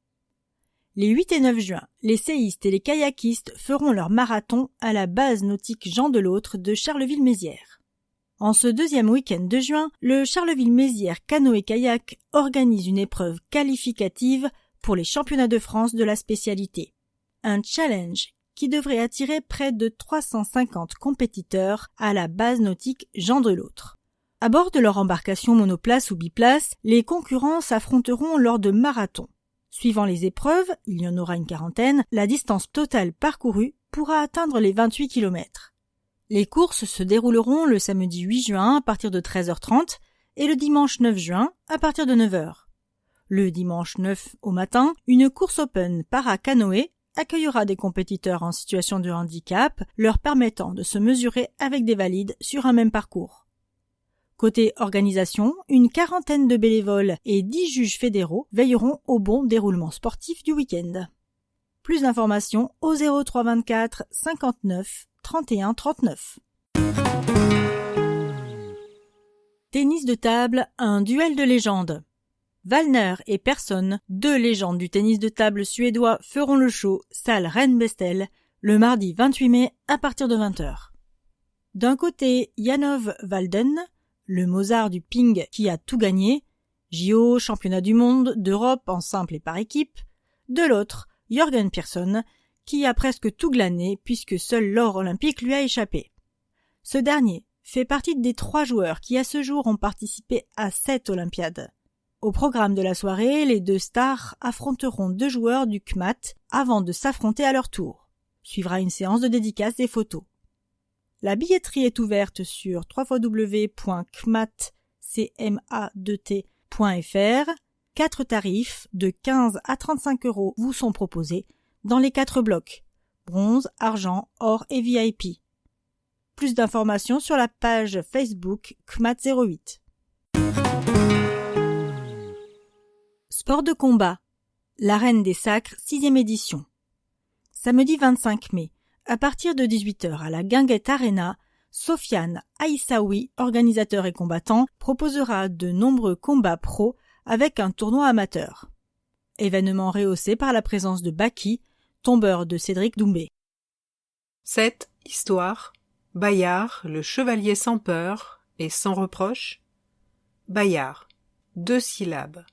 Les 8 et 9 juin, les séistes et les kayakistes feront leur marathon à la base nautique Jean Delautre de Charleville-Mézières. En ce deuxième week-end de juin, le Charleville-Mézières canoë-kayak organise une épreuve qualificative pour les championnats de France de la spécialité. Un challenge qui devrait attirer près de 350 compétiteurs à la base nautique Jean Delautre. À bord de leur embarcation monoplace ou biplace, les concurrents s'affronteront lors de marathons. Suivant les épreuves, il y en aura une quarantaine, la distance totale parcourue pourra atteindre les 28 km. Les courses se dérouleront le samedi 8 juin à partir de 13h30 et le dimanche 9 juin à partir de 9h. Le dimanche 9 au matin, une course open para-canoë accueillera des compétiteurs en situation de handicap, leur permettant de se mesurer avec des valides sur un même parcours. Côté organisation, une quarantaine de bénévoles et 10 juges fédéraux veilleront au bon déroulement sportif du week-end. Plus d'informations au 03 24 59 31 39. Tennis de table, un duel de légendes. Wallner et Persson, deux légendes du tennis de table suédois, feront le show salle Rennes-Bestel le mardi 28 mai à partir de 20h. D'un côté, Janov Walden, le Mozart du ping qui a tout gagné, JO, championnat du monde, d'Europe en simple et par équipe. De l'autre, Jørgen Persson, qui a presque tout glané puisque seul l'or olympique lui a échappé. Ce dernier fait partie des 3 joueurs qui à ce jour ont participé à 7 Olympiades. Au programme de la soirée, les 2 stars affronteront 2 joueurs du CMAT avant de s'affronter à leur tour. Suivra une séance de dédicaces et photos. La billetterie est ouverte sur www.cmat.fr. 4 tarifs de 15 à 35 € vous sont proposés dans les 4 blocs, bronze, argent, or et VIP. Plus d'informations sur la page Facebook CMAT08. Sport de combat. L'arène des sacres, 6e édition. Samedi 25 mai, à partir de 18h à la Guinguette Arena, Sofiane Aïssaoui, organisateur et combattant, proposera de nombreux combats pro avec un tournoi amateur. Événement rehaussé par la présence de Baki, tombeur de Cédric Doumbé. 7. Histoire. Bayard, le chevalier sans peur et sans reproche. Bayard. 2 syllabes.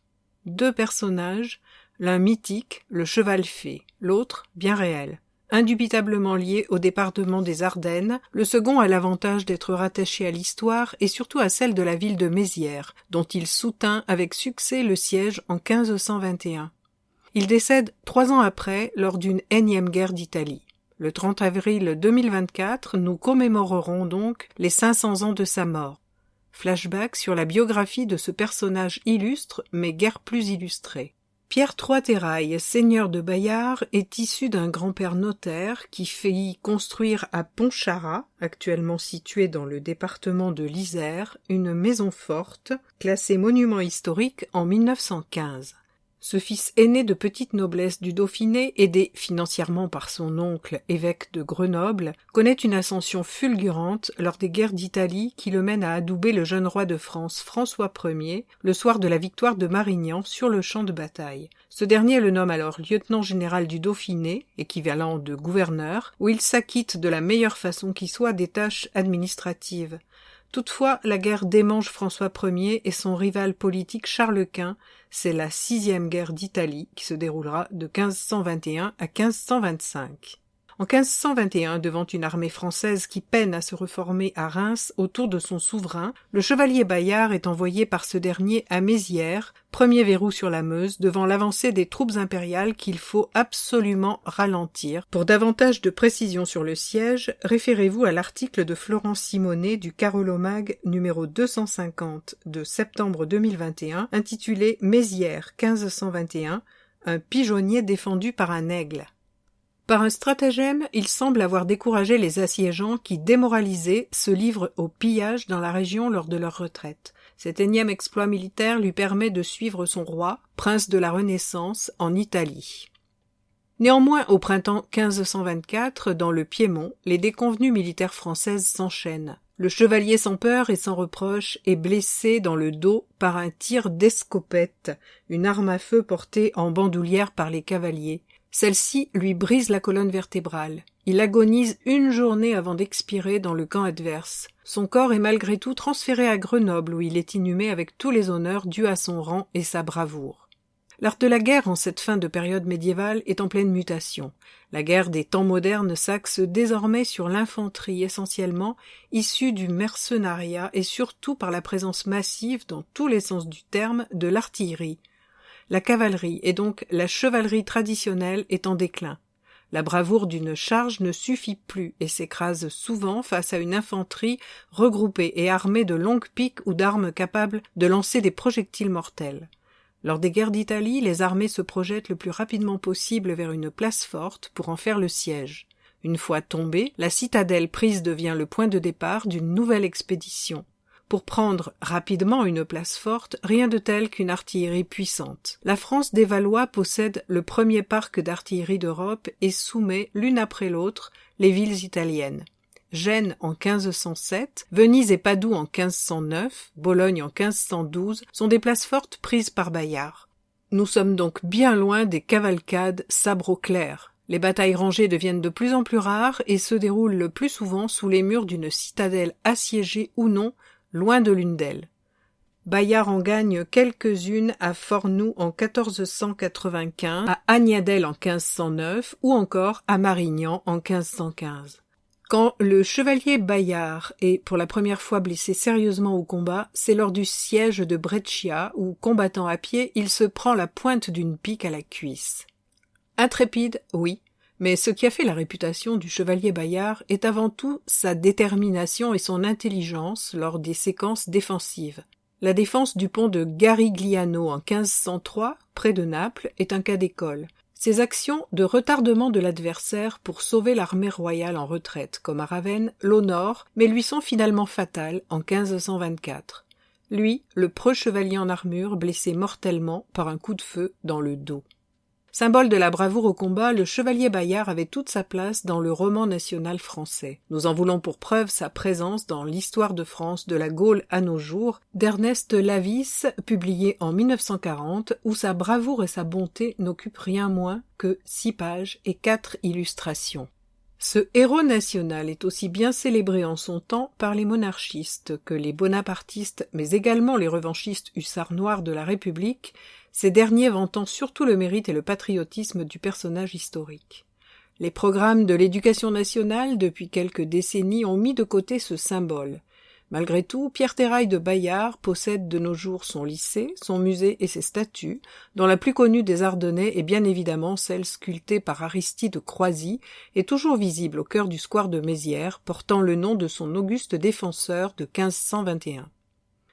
2 personnages, l'un mythique, le cheval fée, l'autre bien réel. Indubitablement lié au département des Ardennes, le second a l'avantage d'être rattaché à l'histoire et surtout à celle de la ville de Mézières, dont il soutint avec succès le siège en 1521. Il décède 3 ans après lors d'une énième guerre d'Italie. Le 30 avril 2024, nous commémorerons donc les 500 ans de sa mort. Flashback sur la biographie de ce personnage illustre, mais guère plus illustré. Pierre Troyes-Terrail, seigneur de Bayard, est issu d'un grand-père notaire qui fit construire à Pontcharrat, actuellement situé dans le département de l'Isère, une maison forte, classée monument historique en 1915. Ce fils aîné de petite noblesse du Dauphiné, aidé financièrement par son oncle, évêque de Grenoble, connaît une ascension fulgurante lors des guerres d'Italie qui le mènent à adouber le jeune roi de France François Ier le soir de la victoire de Marignan sur le champ de bataille. Ce dernier le nomme alors lieutenant général du Dauphiné, équivalent de gouverneur, où il s'acquitte de la meilleure façon qui soit des tâches administratives. Toutefois, la guerre démange François Ier et son rival politique Charles Quint. C'est la 6e guerre d'Italie qui se déroulera de 1521 à 1525. En 1521, devant une armée française qui peine à se reformer à Reims autour de son souverain, le chevalier Bayard est envoyé par ce dernier à Mézières, premier verrou sur la Meuse, devant l'avancée des troupes impériales qu'il faut absolument ralentir. Pour davantage de précision sur le siège, référez-vous à l'article de Florence Simonet du Carolomag numéro 250 de septembre 2021, intitulé « Mézières 1521, un pigeonnier défendu par un aigle ». Par un stratagème, il semble avoir découragé les assiégeants qui, démoralisés, se livrent au pillage dans la région lors de leur retraite. Cet énième exploit militaire lui permet de suivre son roi, prince de la Renaissance, en Italie. Néanmoins, au printemps 1524, dans le Piémont, les déconvenues militaires françaises s'enchaînent. Le chevalier sans peur et sans reproche est blessé dans le dos par un tir d'escopette, une arme à feu portée en bandoulière par les cavaliers. Celle-ci lui brise la colonne vertébrale. Il agonise une journée avant d'expirer dans le camp adverse. Son corps est malgré tout transféré à Grenoble où il est inhumé avec tous les honneurs dus à son rang et sa bravoure. L'art de la guerre en cette fin de période médiévale est en pleine mutation. La guerre des temps modernes s'axe désormais sur l'infanterie essentiellement, issue du mercenariat et surtout par la présence massive, dans tous les sens du terme, de l'artillerie. La cavalerie et donc la chevalerie traditionnelle est en déclin. La bravoure d'une charge ne suffit plus et s'écrase souvent face à une infanterie regroupée et armée de longues piques ou d'armes capables de lancer des projectiles mortels. Lors des guerres d'Italie, les armées se projettent le plus rapidement possible vers une place forte pour en faire le siège. Une fois tombée, la citadelle prise devient le point de départ d'une nouvelle expédition. Pour prendre rapidement une place forte, rien de tel qu'une artillerie puissante. La France des Valois possède le premier parc d'artillerie d'Europe et soumet l'une après l'autre les villes italiennes. Gênes en 1507, Venise et Padoue en 1509, Bologne en 1512 sont des places fortes prises par Bayard. Nous sommes donc bien loin des cavalcades sabre au clair. Les batailles rangées deviennent de plus en plus rares et se déroulent le plus souvent sous les murs d'une citadelle assiégée ou non, loin de l'une d'elles. Bayard en gagne quelques-unes à Fornoux en 1495, à Agnadel en 1509 ou encore à Marignan en 1515. Quand le chevalier Bayard est pour la première fois blessé sérieusement au combat, c'est lors du siège de Brescia où, combattant à pied, il se prend la pointe d'une pique à la cuisse. Intrépide, oui, mais ce qui a fait la réputation du chevalier Bayard est avant tout sa détermination et son intelligence lors des séquences défensives. La défense du pont de Garigliano en 1503, près de Naples, est un cas d'école. Ces actions de retardement de l'adversaire pour sauver l'armée royale en retraite, comme à Ravenne, l'honorent, mais lui sont finalement fatales en 1524. Lui, le preux chevalier en armure, blessé mortellement par un coup de feu dans le dos. Symbole de la bravoure au combat, le chevalier Bayard avait toute sa place dans le roman national français. Nous en voulons pour preuve sa présence dans l'Histoire de France de la Gaule à nos jours, d'Ernest Lavis, publié en 1940, où sa bravoure et sa bonté n'occupent rien moins que 6 pages et 4 illustrations. Ce héros national est aussi bien célébré en son temps par les monarchistes que les bonapartistes, mais également les revanchistes hussards noirs de la République, ces derniers vantant surtout le mérite et le patriotisme du personnage historique. Les programmes de l'éducation nationale, depuis quelques décennies, ont mis de côté ce symbole. Malgré tout, Pierre Terrail de Bayard possède de nos jours son lycée, son musée et ses statues, dont la plus connue des Ardennais est bien évidemment celle sculptée par Aristide Croisy et toujours visible au cœur du square de Mézières, portant le nom de son auguste défenseur de 1521.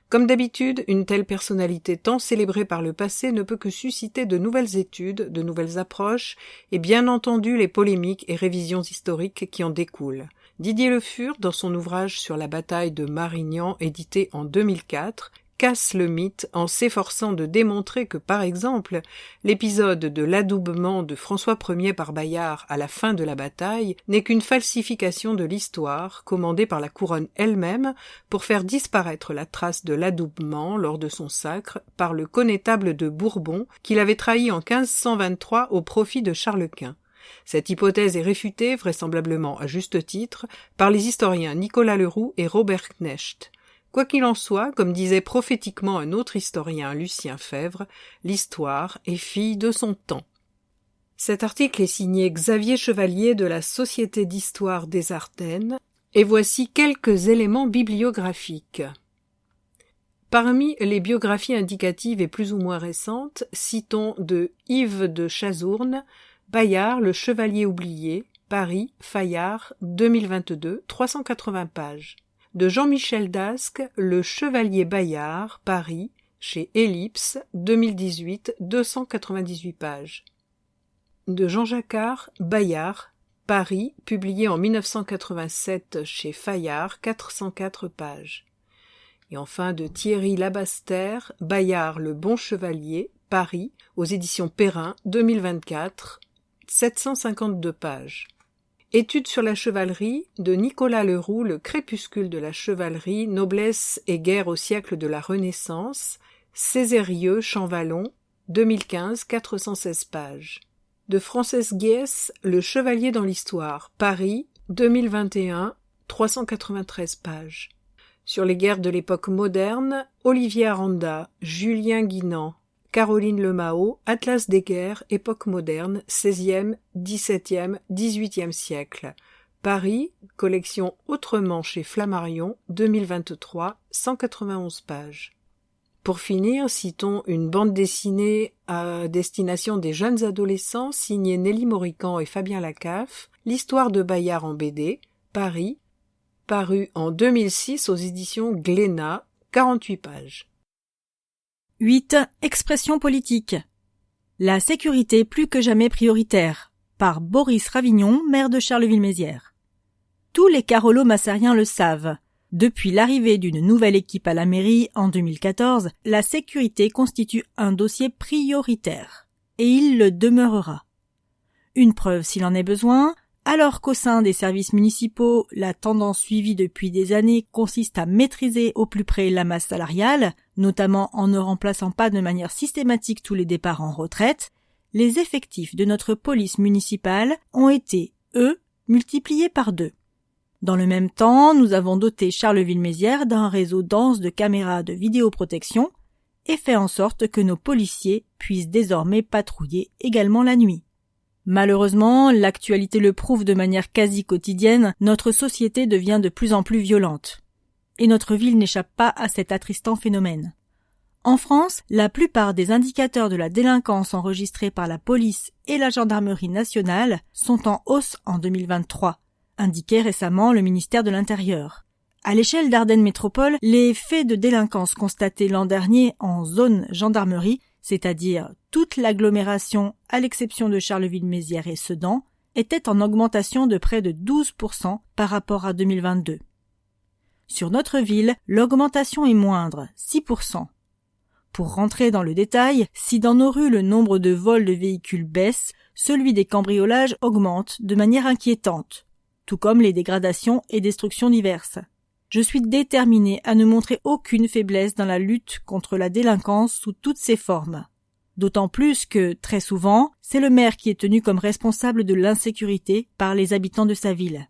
Comme d'habitude, une telle personnalité tant célébrée par le passé ne peut que susciter de nouvelles études, de nouvelles approches et bien entendu les polémiques et révisions historiques qui en découlent. Didier Le Fur, dans son ouvrage sur la bataille de Marignan, édité en 2004, casse le mythe en s'efforçant de démontrer que, par exemple, l'épisode de l'adoubement de François Ier par Bayard à la fin de la bataille n'est qu'une falsification de l'histoire commandée par la couronne elle-même pour faire disparaître la trace de l'adoubement lors de son sacre par le connétable de Bourbon qu'il avait trahi en 1523 au profit de Charles Quint. Cette hypothèse est réfutée, vraisemblablement à juste titre, par les historiens Nicolas Leroux et Robert Knecht. Quoi qu'il en soit, comme disait prophétiquement un autre historien, Lucien Febvre, l'histoire est fille de son temps. Cet article est signé Xavier Chevalier de la Société d'histoire des Ardennes, et voici quelques éléments bibliographiques. Parmi les biographies indicatives et plus ou moins récentes, citons de Yves de Chazourne, Bayard, le chevalier oublié, Paris, Fayard, 2022, 380 pages. De Jean-Michel Dasque, le chevalier Bayard, Paris, chez Ellipse, 2018, 298 pages. De Jean Jacquard, Bayard, Paris, publié en 1987 chez Fayard, 404 pages. Et enfin de Thierry Labastère, Bayard le bon chevalier, Paris, aux éditions Perrin, 2024, 752 pages. Études sur la chevalerie de Nicolas Leroux, Le crépuscule de la chevalerie, noblesse et guerre au siècle de la Renaissance, Césarieux, Champvallon, 2015, 416 pages. De Frances Guies, Le chevalier dans l'histoire, Paris, 2021, 393 pages. Sur les guerres de l'époque moderne, Olivier Aranda, Julien Guinan, Caroline Lemao, Atlas des guerres, époque moderne, 16e, 17e, 18e siècle. Paris, collection Autrement chez Flammarion, 2023, 191 pages. Pour finir, citons une bande dessinée à destination des jeunes adolescents signée Nelly Maurican et Fabien Lacaffe, L'histoire de Bayard en BD, Paris, paru en 2006 aux éditions Glénat, 48 pages. 8. Expression politique. La sécurité plus que jamais prioritaire, par Boris Ravignon, maire de Charleville-Mézières. Tous les carolo-massariens le savent. Depuis l'arrivée d'une nouvelle équipe à la mairie en 2014, la sécurité constitue un dossier prioritaire. Et il le demeurera. Une preuve s'il en est besoin, alors qu'au sein des services municipaux, la tendance suivie depuis des années consiste à maîtriser au plus près la masse salariale, notamment en ne remplaçant pas de manière systématique tous les départs en retraite, les effectifs de notre police municipale ont été, eux, multipliés par 2. Dans le même temps, nous avons doté Charleville-Mézières d'un réseau dense de caméras de vidéoprotection et fait en sorte que nos policiers puissent désormais patrouiller également la nuit. Malheureusement, l'actualité le prouve de manière quasi quotidienne, notre société devient de plus en plus violente. Et notre ville n'échappe pas à cet attristant phénomène. En France, la plupart des indicateurs de la délinquance enregistrés par la police et la gendarmerie nationale sont en hausse en 2023, indiquait récemment le ministère de l'Intérieur. À l'échelle d'Ardennes Métropole, les faits de délinquance constatés l'an dernier en zone gendarmerie, c'est-à-dire toute l'agglomération à l'exception de Charleville-Mézières et Sedan, étaient en augmentation de près de 12% par rapport à 2022. Sur notre ville, l'augmentation est moindre, 6%. Pour rentrer dans le détail, si dans nos rues le nombre de vols de véhicules baisse, celui des cambriolages augmente de manière inquiétante, tout comme les dégradations et destructions diverses. Je suis déterminée à ne montrer aucune faiblesse dans la lutte contre la délinquance sous toutes ses formes. D'autant plus que, très souvent, c'est le maire qui est tenu comme responsable de l'insécurité par les habitants de sa ville.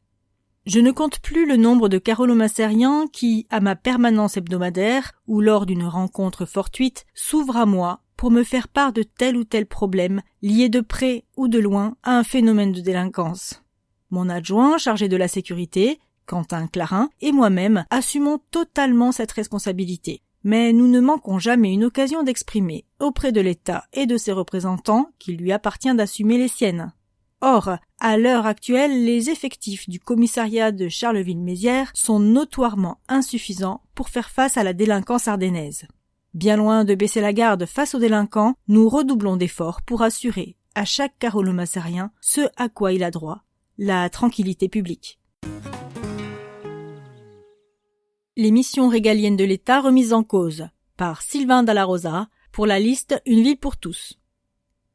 Je ne compte plus le nombre de carolo-massariens qui, à ma permanence hebdomadaire ou lors d'une rencontre fortuite, s'ouvrent à moi pour me faire part de tel ou tel problème lié de près ou de loin à un phénomène de délinquance. Mon adjoint chargé de la sécurité, Quentin Clarin, et moi-même assumons totalement cette responsabilité. Mais nous ne manquons jamais une occasion d'exprimer auprès de l'État et de ses représentants qu'il lui appartient d'assumer les siennes. Or, à l'heure actuelle, les effectifs du commissariat de Charleville-Mézières sont notoirement insuffisants pour faire face à la délinquance ardennaise. Bien loin de baisser la garde face aux délinquants, nous redoublons d'efforts pour assurer à chaque carolo-massarien ce à quoi il a droit, la tranquillité publique. Les missions régaliennes de l'État remises en cause par Sylvain Dalla Rosa pour la liste Une ville pour tous.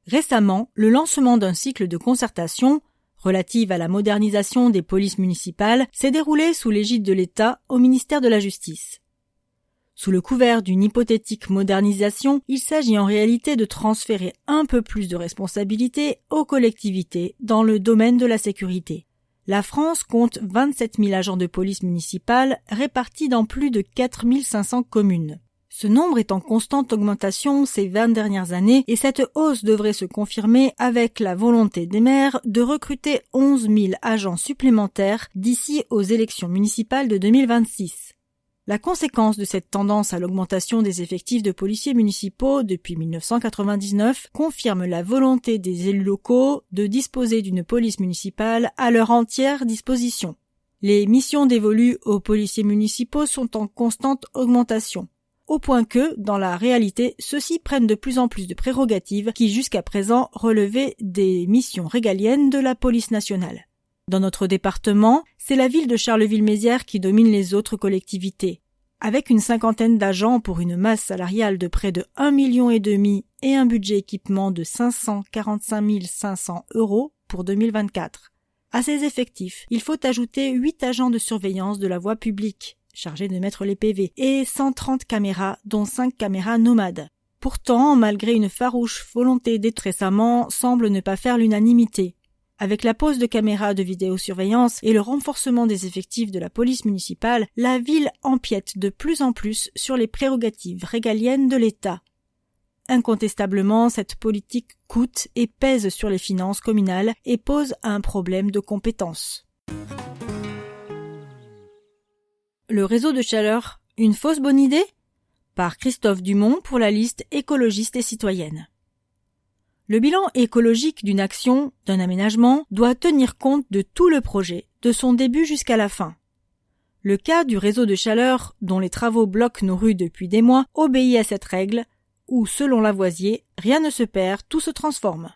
Récemment, le lancement d'un cycle de concertation relative à la modernisation des polices municipales s'est déroulé sous l'égide de l'État au ministère de la Justice. Sous le couvert d'une hypothétique modernisation, il s'agit en réalité de transférer un peu plus de responsabilités aux collectivités dans le domaine de la sécurité. La France compte 27 000 agents de police municipale répartis dans plus de 4 500 communes. Ce nombre est en constante augmentation ces 20 dernières années et cette hausse devrait se confirmer avec la volonté des maires de recruter 11 000 agents supplémentaires d'ici aux élections municipales de 2026. La conséquence de cette tendance à l'augmentation des effectifs de policiers municipaux depuis 1999 confirme la volonté des élus locaux de disposer d'une police municipale à leur entière disposition. Les missions dévolues aux policiers municipaux sont en constante augmentation, au point que, dans la réalité, ceux-ci prennent de plus en plus de prérogatives qui jusqu'à présent relevaient des missions régaliennes de la police nationale. Dans notre département, c'est la ville de Charleville-Mézières qui domine les autres collectivités. Avec une cinquantaine d'agents pour une masse salariale de près de 1,5 million et un budget équipement de 545 500 € pour 2024. À ces effectifs, il faut ajouter 8 agents de surveillance de la voie publique, chargés de mettre les PV, et 130 caméras, dont 5 caméras nomades. Pourtant, malgré une farouche volonté d'être récemment, semble ne pas faire l'unanimité. Avec la pose de caméras de vidéosurveillance et le renforcement des effectifs de la police municipale, la ville empiète de plus en plus sur les prérogatives régaliennes de l'État. Incontestablement, cette politique coûte et pèse sur les finances communales et pose un problème de compétence. Le réseau de chaleur, une fausse bonne idée ? Par Christophe Dumont pour la liste écologiste et citoyenne. Le bilan écologique d'une action, d'un aménagement, doit tenir compte de tout le projet, de son début jusqu'à la fin. Le cas du réseau de chaleur, dont les travaux bloquent nos rues depuis des mois, obéit à cette règle, où, selon Lavoisier, rien ne se perd, tout se transforme.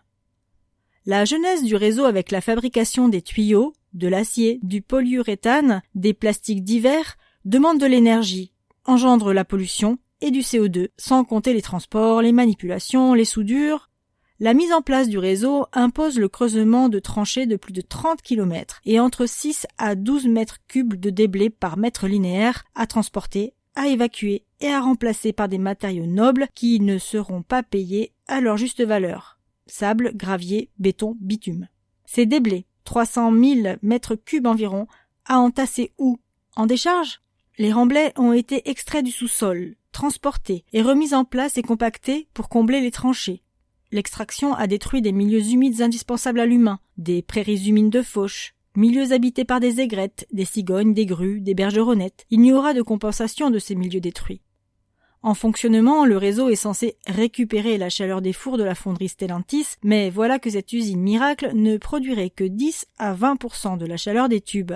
La genèse du réseau avec la fabrication des tuyaux, de l'acier, du polyuréthane, des plastiques divers, demande de l'énergie, engendre la pollution et du CO2, sans compter les transports, les manipulations, les soudures. La mise en place du réseau impose le creusement de tranchées de plus de 30 km et entre 6 à 12 mètres cubes de déblais par mètre linéaire à transporter, à évacuer et à remplacer par des matériaux nobles qui ne seront pas payés à leur juste valeur. Sable, gravier, béton, bitume. Ces déblais, 300 000 mètres cubes environ, à entasser où ? En décharge ? Les remblais ont été extraits du sous-sol, transportés et remis en place et compactés pour combler les tranchées. L'extraction a détruit des milieux humides indispensables à l'humain, des prairies humides de fauche, milieux habités par des aigrettes, des cigognes, des grues, des bergeronnettes. Il n'y aura de compensation de ces milieux détruits. En fonctionnement, le réseau est censé récupérer la chaleur des fours de la fonderie Stellantis, mais voilà que cette usine miracle ne produirait que 10 à 20% de la chaleur des tubes.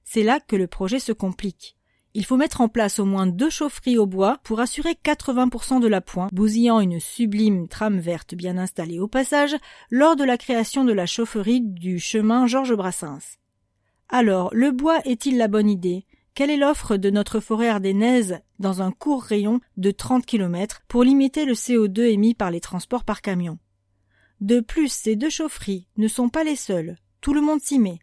C'est là que le projet se complique. Il faut mettre en place au moins 2 chaufferies au bois pour assurer 80% de l'appoint, bousillant une sublime trame verte bien installée au passage lors de la création de la chaufferie du chemin Georges Brassens. Alors, le bois est-il la bonne idée ? Quelle est l'offre de notre forêt ardennaise dans un court rayon de 30 km pour limiter le CO2 émis par les transports par camion ? De plus, ces 2 chaufferies ne sont pas les seules. Tout le monde s'y met.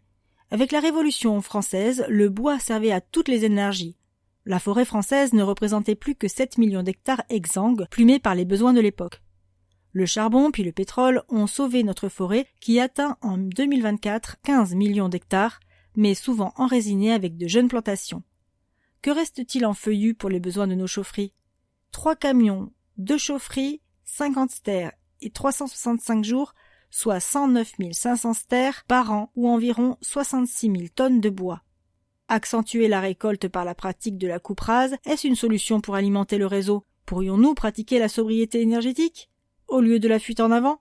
Avec la Révolution française, le bois servait à toutes les énergies. La forêt française ne représentait plus que 7 millions d'hectares exsangues, plumés par les besoins de l'époque. Le charbon puis le pétrole ont sauvé notre forêt qui atteint en 2024 15 millions d'hectares, mais souvent enrésinés avec de jeunes plantations. Que reste-t-il en feuillus pour les besoins de nos chaufferies ? 3 camions, 2 chaufferies, 50 stères et 365 jours, soit 109 500 stères par an ou environ 66 000 tonnes de bois. Accentuer la récolte par la pratique de la coupe rase, est-ce une solution pour alimenter le réseau ? Pourrions-nous pratiquer la sobriété énergétique au lieu de la fuite en avant ?